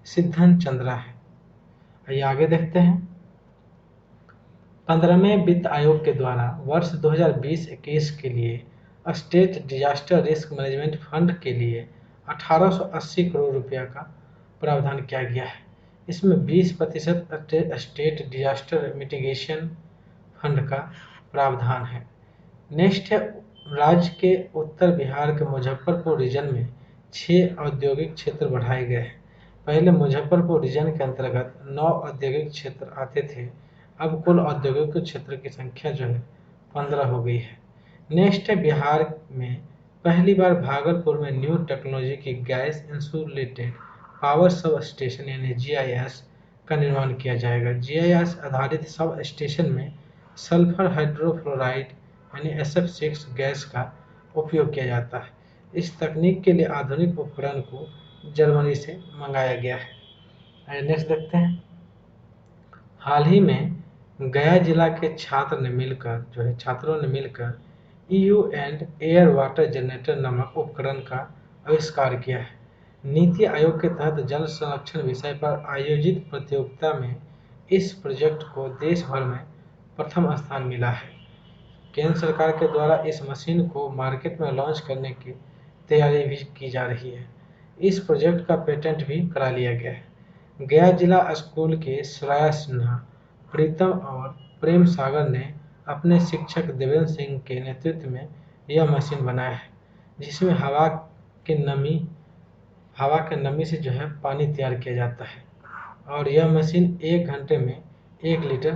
सिद्धांत चंद्रा है। आइए आगे देखते हैं। 15वें वित्त आयोग के द्वारा वर्ष 2020-21 के लिए state disaster risk management fund के लिए 1880 करोड़ रुपया का प्रावधान किया गया है। इसमें 20% स्टेट डिजास्टर मिटिगेशन फंड का प्रावधान है। नेक्स्ट है राज्य के उत्तर बिहार के मुजफ्फरपुर रीजन में 6 औद्योगिक क्षेत्र बढ़ाए गए हैं। पहले मुजफ्फरपुर रीजन के अंतर्गत 9 औद्योगिक क्षेत्र आते थे। अब कुल औद्योगिक क्षेत्र की संख्या जो है 15 हो गई है। नेक्स्ट है बिहार में पहली बार भागलपुर में न्यू टेक्नोलॉजी की gas insulated power sub station यानी जीआईएस का निर्माण किया जाएगा। जीआईएस आधारित सब स्टेशन में सल्फर हाइड्रोफ्लोराइड यानी SF6 गैस का उपयोग किया जाता है। इस तकनीक के लिए आधुनिक उपकरण को जर्मनी से मंगाया गया है। नेक्स्ट देखते हैं। हाल ही में गया जिला के छात्रों ने मिलकर EU and air water generator नामक उपकरण का आविष्कार किया है। नीति आयोग के तहत जल संरक्षण विषय पर आयोजित प्रतियोगिता में इस प्रोजेक्ट को देश भर में प्रथम स्थान मिला है। केंद्र सरकार के द्वारा इस मशीन को मार्केट में लॉन्च करने की तैयारी भी की जा रही है। इस प्रोजेक्ट का पेटेंट भी करा लिया गया है। गया जिला स्कूल के श्रेया सिन्हा, प्रीतम और प्रेम सागर ने अपने शिक्षक देवेंद्र सिंह के नेतृत्व में यह मशीन बनाया है, जिसमें हवा के नमी से जो है पानी तैयार किया जाता है और यह मशीन 1 घंटे में 1 लीटर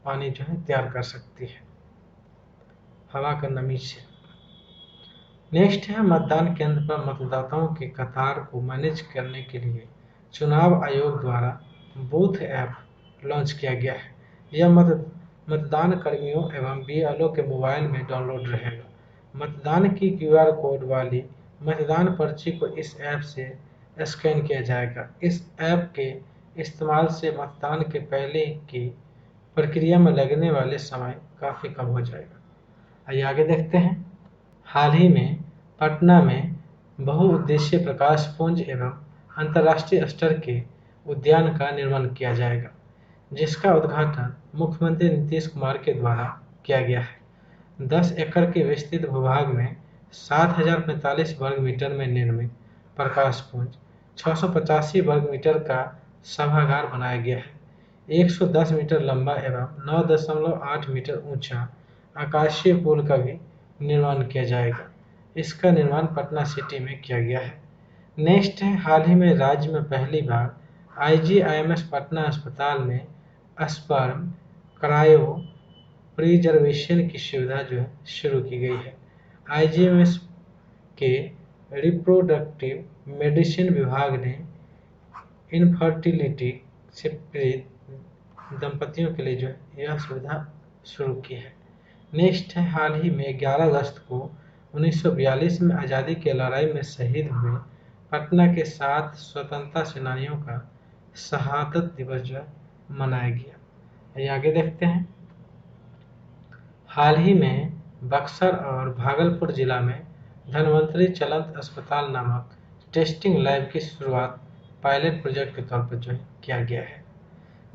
पानी जो है तैयार कर सकती है हवा का नमी से। नेक्स्ट है मतदान केंद्र पर मतदाताओं की कतार को मैनेज करने के लिए चुनाव आयोग द्वारा बूथ ऐप लॉन्च किया गया है। यह मतदान कर्मियों एवं BLO के मोबाइल में डाउनलोड रहेगा। मतदान की QR कोड वाली मतदान पर्ची को इस ऐप से स्कैन किया जाएगा। इस ऐप के इस्तेमाल से मतदान के पहले की प्रक्रिया में लगने वाले समय काफ़ी कम हो जाएगा। आइए आगे देखते हैं। हाल ही में पटना में बहुउद्देशीय प्रकाश पुंज एवं अंतर्राष्ट्रीय स्तर के उद्यान का निर्माण किया जाएगा, जिसका उद्घाटन मुख्यमंत्री नीतीश कुमार के द्वारा किया गया है। 10 एकड़ के विस्तृत भूभाग में 7045 वर्ग मीटर में निर्मित प्रकाश पुंज 685 वर्ग मीटर का सभागार बनाया गया है। 110 मीटर लंबा एवं 9.8 मीटर ऊंचा आकाशीय पुल का भी निर्माण किया जाएगा। इसका निर्माण पटना सिटी में किया गया है। नेक्स्ट है हाल ही में राज्य में पहली बार IGIMS पटना अस्पताल में स्पर्म क्रायो प्रिजर्वेशन की सुविधा जो है शुरू की गई है। IGIMS के रिप्रोडक्टिव मेडिसिन विभाग ने इनफर्टिलिटी से पीड़ित दंपतियों के लिए जो है यह सुविधा शुरू की है। नेक्स्ट है हाल ही में 11 अगस्त को 1942 में आज़ादी की लड़ाई में शहीद हुए पटना के 7 स्वतंत्रता सेनानियों का शहादत दिवस जो मनाया गया। ये आगे देखते हैं। हाल ही में बक्सर और भागलपुर जिला में धन्वंतरी चलंत अस्पताल नामक टेस्टिंग लैब की शुरुआत पायलट प्रोजेक्ट के तौर पर जो है किया गया है।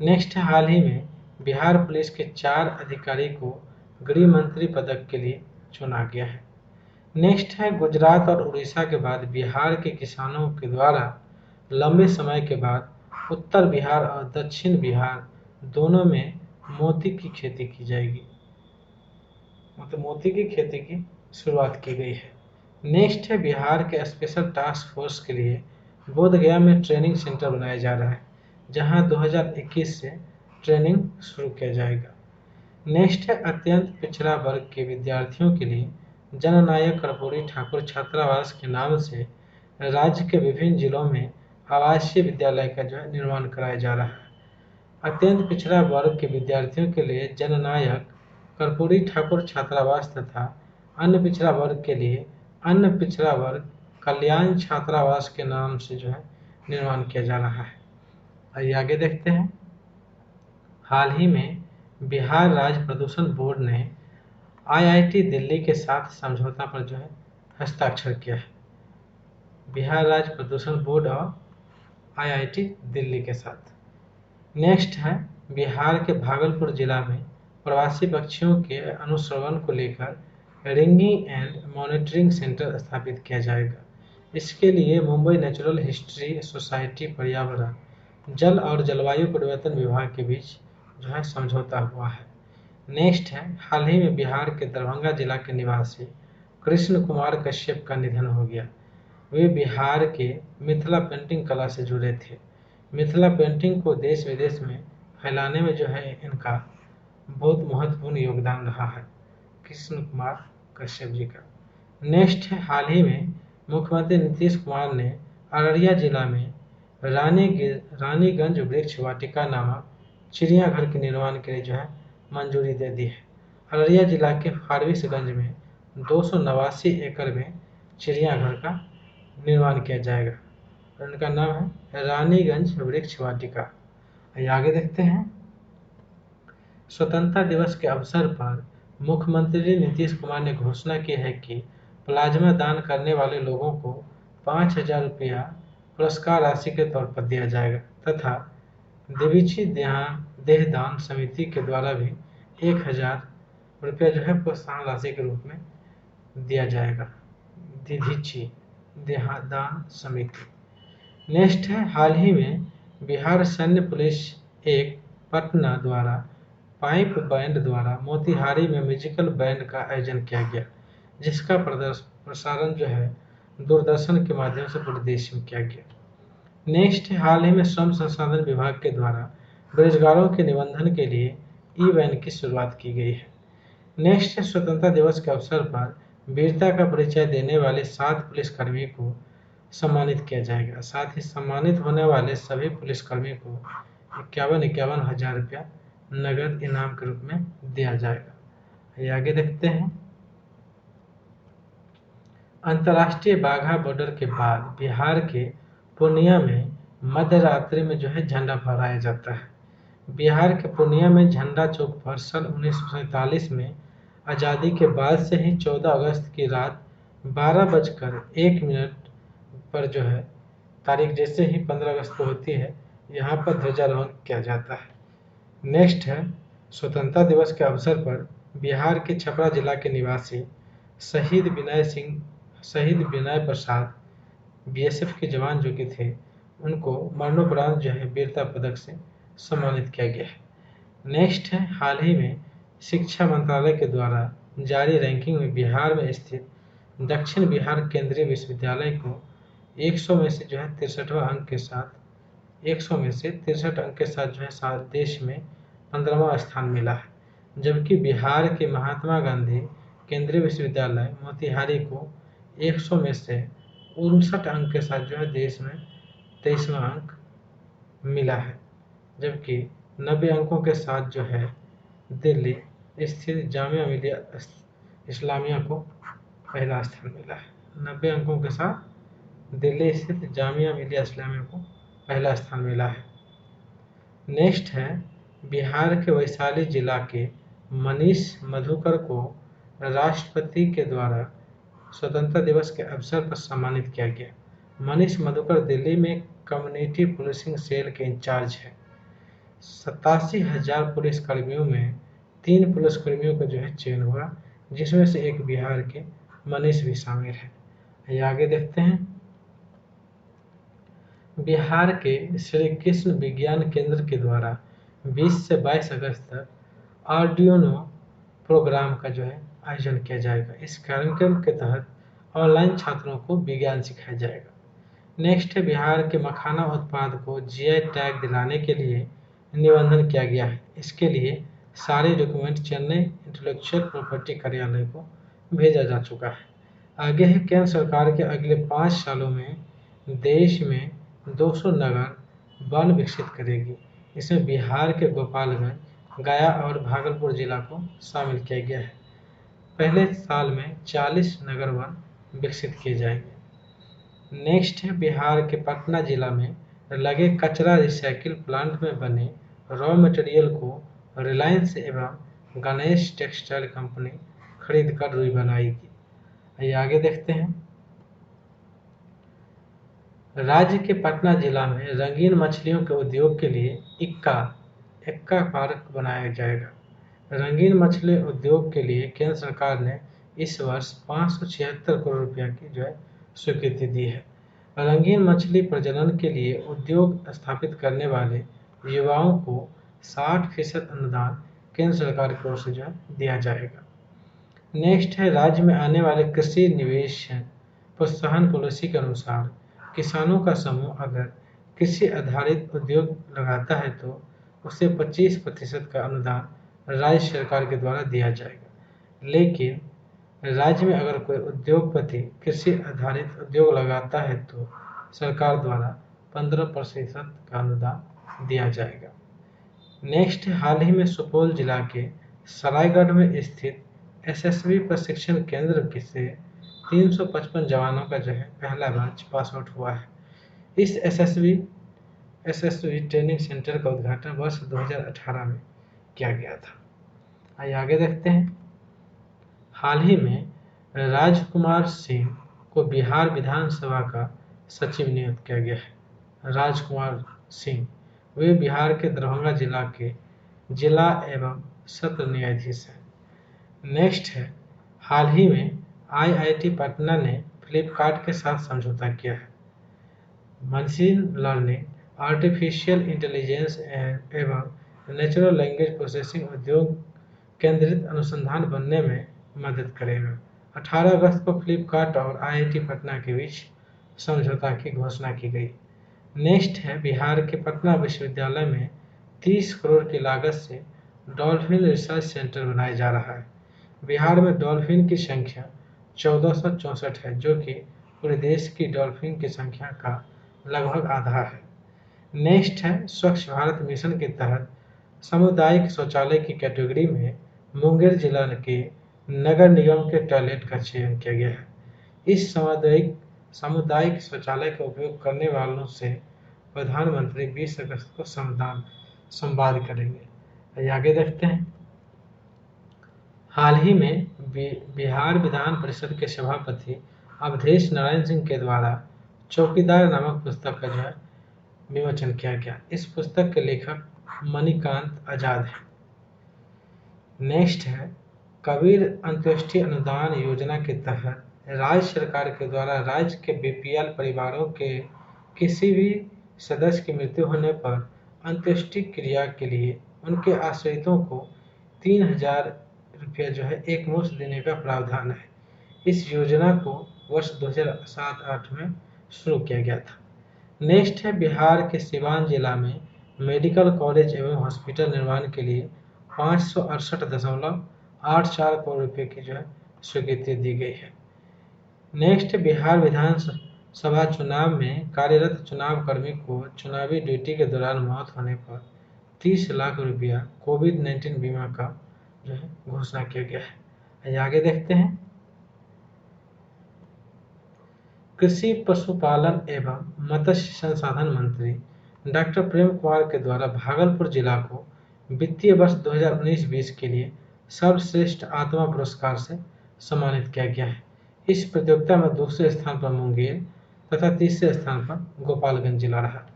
नेक्स्ट है हाल ही में बिहार पुलिस के 4 अधिकारी को गृह मंत्री पदक के लिए चुना गया है। नेक्स्ट है गुजरात और उड़ीसा के बाद बिहार के किसानों के द्वारा लंबे समय के बाद उत्तर बिहार और दक्षिण बिहार दोनों में मोती की खेती की जाएगी, मतलब मोती की खेती की शुरुआत की गई है। नेक्स्ट है बिहार के स्पेशल टास्क फोर्स के लिए बोधगया में ट्रेनिंग सेंटर बनाया जा रहा है, जहां 2021 से ट्रेनिंग शुरू किया जाएगा। नेक्स्ट है अत्यंत पिछड़ा वर्ग के विद्यार्थियों के लिए जननायक कर्पूरी ठाकुर छात्रावास के नाम से राज्य के विभिन्न जिलों में आवासीय विद्यालय का जो है निर्माण कराया जा रहा है। अत्यंत पिछड़ा वर्ग के विद्यार्थियों के लिए जननायक कर्पूरी ठाकुर छात्रावास तथा अन्य पिछड़ा वर्ग के लिए अन्य पिछड़ा वर्ग कल्याण छात्रावास के नाम से जो है निर्माण किया जा रहा है। आइए आगे देखते हैं। हाल ही में बिहार राज्य प्रदूषण बोर्ड ने आईआईटी दिल्ली के साथ समझौता पर जो है हस्ताक्षर किया है। बिहार राज्य प्रदूषण बोर्ड और आईआईटी दिल्ली के साथ। नेक्स्ट है, बिहार के भागलपुर जिला में प्रवासी पक्षियों के अनुश्रवण को लेकर रिंगिंग एंड मॉनिटरिंग सेंटर स्थापित किया जाएगा। इसके लिए मुंबई नेचुरल हिस्ट्री सोसाइटी, पर्यावरण, जल और जलवायु परिवर्तन विभाग के बीच जो है समझौता हुआ है। नेक्स्ट है, हाल ही में बिहार के दरभंगा जिला के निवासी कृष्ण कुमार कश्यप का निधन हो गया। वे बिहार के मिथिला पेंटिंग कला से जुड़े थे। मिथिला पेंटिंग को देश विदेश में फैलाने में जो है इनका बहुत महत्वपूर्ण योगदान रहा है, कृष्ण कुमार कश्यप जी का। नेक्स्ट है, हाल ही में मुख्यमंत्री नीतीश कुमार ने अररिया जिला में रानीगंज वृक्ष वाटिका नामक चिड़ियाघर के निर्माण के लिए जो है मंजूरी दे दी है। अररिया जिला के फारबिसगंज में 289 एकड़ में चिड़ियाघर का निर्माण किया जाएगा। उनका नाम है रानीगंज वृक्ष वाटिका। आगे देखते हैं। स्वतंत्रता दिवस के अवसर पर मुख्यमंत्री नीतीश कुमार ने घोषणा की है कि प्लाज्मा दान करने वाले लोगों को 5,000 रुपया पुरस्कार राशि के तौर पर दिया जाएगा तथा देवीची देहदान समिति के द्वारा भी 1,000 रुपया जो है प्रोत्साहन राशि के रूप में दिया जाएगा। दीधीची देहदान समिति। नेक्स्ट है, हाल ही में बिहार सैन्य पुलिस एक पटना द्वारा पाइप बैंड द्वारा मोतिहारी में म्यूजिकल बैंड का आयोजन किया गया, जिसका प्रसारण जो है दूरदर्शन के माध्यम से पूरे देश में किया गया। नेक्स्ट है, हाल ही में श्रम संसाधन विभाग के द्वारा बेरोजगारों के निबंधन के लिए ई वैन की शुरुआत की गई है। नेक्स्ट है, स्वतंत्रता दिवस के अवसर पर वीरता का परिचय देने वाले 7 पुलिसकर्मी को सम्मानित किया जाएगा। साथ ही सम्मानित होने वाले सभी पुलिसकर्मी को 51,51 हजार रुपया नगद इनाम के रूप में दिया जाएगा। आगे देखते हैं। अंतर्राष्ट्रीय बाघा बॉर्डर के बाद बिहार के पूर्णिया में मध्य रात्रि में जो है झंडा फहराया जाता है। बिहार के पूर्णिया में झंडा चौक पर सन 1947 में आज़ादी के बाद से ही 14 अगस्त की रात 12:01 पर जो है तारीख जैसे ही 15 अगस्त को होती है, यहाँ पर ध्वजारोहण किया जाता है। नेक्स्ट है, स्वतंत्रता दिवस के अवसर पर बिहार के छपरा जिला के निवासी शहीद विनय प्रसाद बीएसएफ के जवान जो कि थे, उनको मरणोपरांत जो है वीरता पदक से सम्मानित किया गया है। नेक्स्ट है, हाल ही में शिक्षा मंत्रालय के द्वारा जारी रैंकिंग में बिहार में स्थित दक्षिण बिहार केंद्रीय विश्वविद्यालय को 100 में से जो है 63वां अंक के साथ 100 में से 63 अंक के साथ जो है देश में 15वां स्थान मिला है, जबकि बिहार के महात्मा गांधी केंद्रीय विश्वविद्यालय मोतिहारी को 100 में से 59 अंक के साथ जो है देश में 23वां अंक मिला है, जबकि 90 अंकों के साथ जो है दिल्ली स्थित जामिया मिलिया इस्लामिया को पहला स्थान मिला है। 90 अंकों के साथ दिल्ली स्थित जामिया मिलिया इस्लामिया को पहला स्थान मिला है। नेक्स्ट है, बिहार के वैशाली जिला के मनीष मधुकर को राष्ट्रपति के द्वारा स्वतंत्रता दिवस के अवसर पर सम्मानित किया गया। मनीष मधुकर दिल्ली में कम्युनिटी पुलिसिंग सेल के इंचार्ज है। 87,000 पुलिसकर्मियों में 3 पुलिसकर्मियों का जो है चयन हुआ, जिसमें से एक बिहार के मनीष भी शामिल है। आगे देखते हैं। बिहार के श्री कृष्ण विज्ञान केंद्र के द्वारा 20 से 22 अगस्त तक आर्डिनो प्रोग्राम का जो है आयोजन किया जाएगा। इस कार्यक्रम के तहत ऑनलाइन छात्रों को विज्ञान सिखाया जाएगा। नेक्स्ट है, बिहार के मखाना उत्पाद को जीआई टैग दिलाने के लिए निबंधन किया गया है। इसके लिए सारे डॉक्यूमेंट चेन्नई इंटेलेक्चुअल प्रॉपर्टी कार्यालय को भेजा जा चुका है। आगे है केंद्र सरकार के अगले 5 सालों में देश में 200 नगर वन विकसित करेगी। इसमें बिहार के गोपालगंज, गया और भागलपुर जिला को शामिल किया गया है। पहले साल में 40 नगर वन विकसित किए जाएंगे। नेक्स्ट है बिहार के पटना जिला में लगे कचरा रिसाइकिल प्लांट में बने रॉ मटेरियल को रिलायंस एवं गणेश टेक्सटाइल कंपनी खरीद कर रुई बनाएगी। आइए आगे देखते हैं। राज्य के पटना जिला में रंगीन मछलियों के उद्योग के लिए एक्का पार्क बनाया जाएगा। रंगीन मछली उद्योग के लिए केंद्र सरकार ने इस वर्ष 576 करोड़ रुपया की स्वीकृति दी है। रंगीन मछली प्रजनन के लिए उद्योग स्थापित करने वाले युवाओं को 60% अनुदान केंद्र सरकार की ओर से दिया जाएगा। नेक्स्ट है राज्य में आने वाले कृषि निवेश प्रोत्साहन पॉलिसी के अनुसार किसानों का समूह अगर कृषि आधारित उद्योग लगाता है तो उसे 25% का अनुदान राज्य सरकार के द्वारा दिया जाएगा। लेकिन राज्य में अगर कोई उद्योगपति कृषि आधारित उद्योग लगाता है तो सरकार द्वारा 15% का अनुदान दिया जाएगा। नेक्स्ट हाल ही में सुपौल जिला के सरायगढ़ में स्थित एसएसबी प्रशिक्षण केंद्र से 355 जवानों का पहला बैच पास आउट हुआ है। इस एसएसबी ट्रेनिंग सेंटर का उद्घाटन वर्ष 2018 में किया गया था। आइए आगे देखते हैं। हाल ही में राजकुमार सिंह को बिहार विधानसभा का सचिव नियुक्त किया गया है। राजकुमार सिंह वे बिहार के दरभंगा जिला के जिला एवं सत्र न्यायाधीश हैं। नेक्स्ट है हाल ही में आईआईटी पटना ने फ्लिपकार्ट के साथ समझौता किया है। मशीन लर्निंग, आर्टिफिशियल इंटेलिजेंस एवं नेचुरल लैंग्वेज प्रोसेसिंग उद्योग केंद्रित अनुसंधान बनने में मदद करेगा। 18 अगस्त को फ्लिपकार्ट और आईआईटी पटना के बीच समझौता की घोषणा की गई। नेक्स्ट है बिहार के पटना विश्वविद्यालय में 30 करोड़ की लागत से डॉल्फिन रिसर्च सेंटर बनाया जा रहा है। बिहार में डॉल्फिन की संख्या 1464 है, जो कि पूरे देश की डॉल्फिन की संख्या का लगभग आधा है। नेक्स्ट है स्वच्छ भारत मिशन के तहत सामुदायिक शौचालय की कैटेगरी में मुंगेर जिला के नगर निगम के टॉयलेट का चयन किया गया है। इस सामुदायिक शौचालय का उपयोग करने वालों से प्रधानमंत्री 20 अगस्त को संवाद करेंगे। आगे देखते हैं। हाल ही में बिहार विधान परिषद के सभापति अवधेश नारायण सिंह के द्वारा चौकीदार नामक पुस्तक का विमोचन किया गया। इस पुस्तक के लेखक मणिकांत आजाद हैं। नेक्स्ट है कबीर अंत्योदय अनुदान योजना के तहत राज्य सरकार के द्वारा राज्य के बीपीएल परिवारों के किसी भी सदस्य की मृत्यु होने पर अंत्येष्टि क्रिया के लिए उनके आश्रितों को 3000 रुपया एक मुश्त देने का प्रावधान है। इस योजना को वर्ष 2007-8 में शुरू किया गया था। नेक्स्ट है बिहार के सिवान जिला में मेडिकल कॉलेज एवं हॉस्पिटल निर्माण के लिए 568.84 करोड़ रुपए की स्वीकृति दी गई है। नेक्स्ट बिहार विधानसभा चुनाव में कार्यरत चुनाव कर्मी को चुनावी ड्यूटी के दौरान मौत होने पर 30 लाख रुपया कोविड-19 बीमा का घोषणा किया गया है। आगे देखते हैं। कृषि पशुपालन एवं मत्स्य संसाधन मंत्री डॉक्टर प्रेम कुमार के द्वारा भागलपुर जिला को वित्तीय वर्ष 2019-20 के लिए सर्वश्रेष्ठ आत्मा पुरस्कार से सम्मानित किया गया है। इस प्रतियोगिता में दूसरे स्थान पर मुंगेर तथा तीसरे स्थान पर गोपालगंज जिला रहा।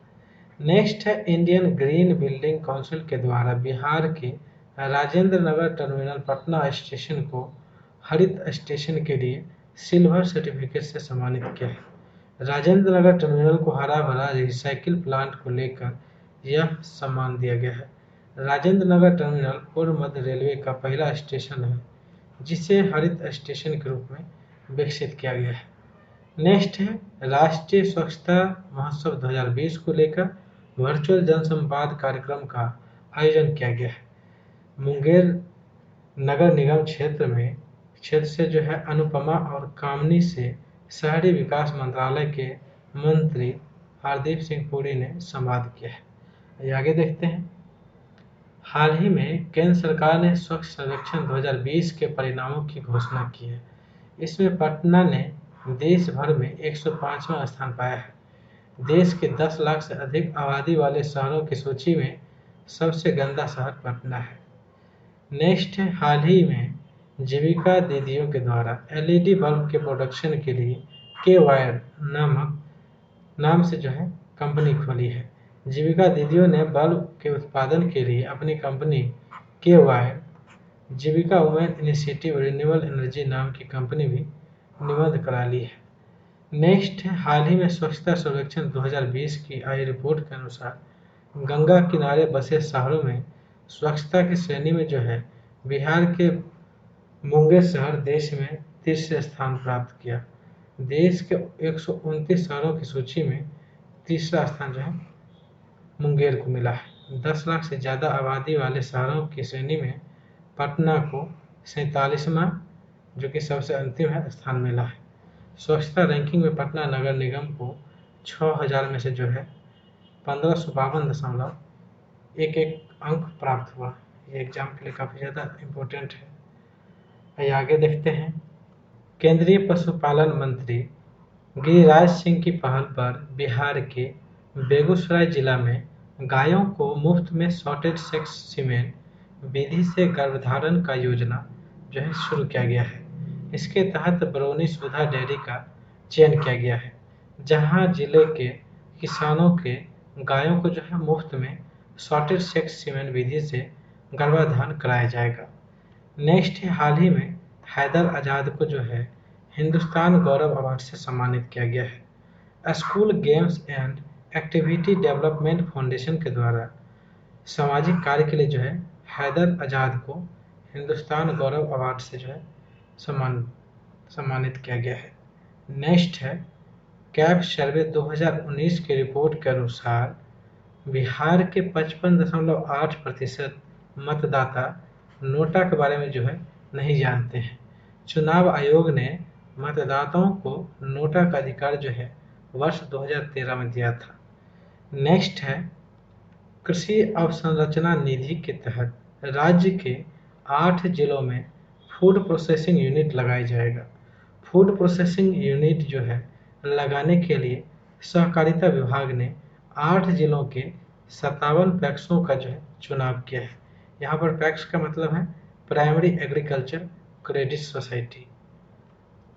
नेक्स्ट है इंडियन ग्रीन बिल्डिंग काउंसिल के द्वारा बिहार के राजेंद्र नगर टर्मिनल पटना स्टेशन को हरित स्टेशन के लिए सिल्वर सर्टिफिकेट से सम्मानित किया है। राजेंद्र नगर टर्मिनल को हरा भरा रिसाइकिल प्लांट को लेकर यह सम्मान दिया गया है। राजेंद्र नगर टर्मिनल पूर्व मध्य रेलवे का पहला स्टेशन है जिसे हरित स्टेशन के रूप में विकसित किया गया है। नेक्स्ट है राष्ट्रीय स्वच्छता महोत्सव 2020 को लेकर वर्चुअल जनसंवाद कार्यक्रम का आयोजन किया गया है। मुंगेर नगर निगम क्षेत्र में क्षेत्र से जो है अनुपमा और कामनी से शहरी विकास मंत्रालय के मंत्री हरदीप सिंह पुरी ने संवाद किया है। आइए आगे देखते हैं। हाल ही में केंद्र सरकार ने स्वच्छ सर्वेक्षण 2020 के परिणामों की घोषणा की है। इसमें पटना ने देश भर में 105वां स्थान पाया है। देश के 10 लाख से अधिक आबादी वाले शहरों की सूची में सबसे गंदा शहर पटना है। नेक्स्ट है, हाल ही में जीविका दीदियों के द्वारा एलईडी बल्ब के प्रोडक्शन के लिए के वायर नाम से जो है कंपनी खोली है। जीविका दीदियों ने बल्ब के उत्पादन के लिए अपनी कंपनी के वायर जीविका वुमेन इनिशिएटिव रिन्यूएबल एनर्जी नाम की कंपनी भी निबंध करा ली है। नेक्स्ट है, हाल ही में स्वच्छता सर्वेक्षण 2020 की आई रिपोर्ट के अनुसार गंगा किनारे बसे शहरों में स्वच्छता की श्रेणी में जो है बिहार के मुंगेर शहर देश में तीसरे स्थान प्राप्त किया। देश के 129 शहरों की सूची में तीसरा स्थान जो है मुंगेर को मिला है। 10 लाख से ज़्यादा आबादी वाले शहरों की श्रेणी में पटना को 47वां जो कि सबसे अंतिम है स्थान मिला है। स्वच्छता रैंकिंग में पटना नगर निगम को 6000 में से जो है 1552.11 अंक प्राप्त हुआ। ये एग्जाम के लिए काफ़ी ज़्यादा इम्पोर्टेंट है। आइए आगे देखते हैं। केंद्रीय पशुपालन मंत्री गिरिराज सिंह की पहल पर बिहार के बेगूसराय जिला में गायों को मुफ्त में सॉर्टेड सेक्स सीमेन विधि से गर्भधारण का योजना जो है शुरू किया गया है। इसके तहत बरौनी सुधा डेयरी का चयन किया गया है, जहां जिले के किसानों के गायों को जो है मुफ्त में सॉर्टेड सेक्स सीमेन विधि से गर्भधारण कराया जाएगा। नेक्स्ट है, हाल ही में हैदर आजाद को जो है हिंदुस्तान गौरव अवार्ड से सम्मानित किया गया है। School games and activity development foundation के द्वारा सामाजिक कार्य के लिए जो है हैदर आजाद को हिंदुस्तान गौरव अवार्ड से जो है सम्मानित किया गया है। नेक्स्ट है, कैब सर्वे 2019 की रिपोर्ट के अनुसार बिहार के 55.8% मतदाता नोटा के बारे में जो है नहीं जानते हैं। चुनाव आयोग ने मतदाताओं को नोटा का अधिकार जो है वर्ष 2013 में दिया था। नेक्स्ट है, कृषि अवसंरचना निधि के तहत राज्य के 8 जिलों में फूड प्रोसेसिंग यूनिट लगाया जाएगा। फूड प्रोसेसिंग यूनिट जो है लगाने के लिए सहकारिता विभाग ने 8 जिलों के 57 पैक्सों का जो है चुनाव किया है। यहाँ पर पैक्स का मतलब है प्राइमरी एग्रीकल्चर क्रेडिट सोसाइटी।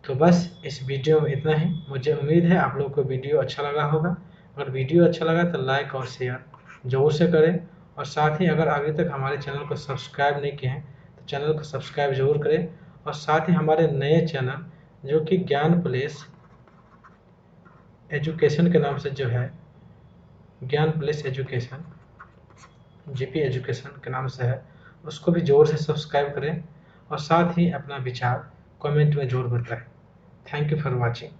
तो बस इस वीडियो में इतना ही। मुझे उम्मीद है आप लोगों को वीडियो अच्छा लगा होगा। अगर वीडियो अच्छा लगा तो लाइक और शेयर जरूर से करें, और साथ ही अगर अभी तक हमारे चैनल को सब्सक्राइब नहीं किए हैं तो चैनल को सब्सक्राइब जरूर करें। और साथ ही हमारे नए चैनल जो कि ज्ञान प्लेस एजुकेशन के नाम से जो है ज्ञान प्लेस एजुकेशन जीपी एजुकेशन के नाम से है, उसको भी जोर से सब्सक्राइब करें और साथ ही अपना विचार कमेंट में जरूर बताएं। Thank you for watching.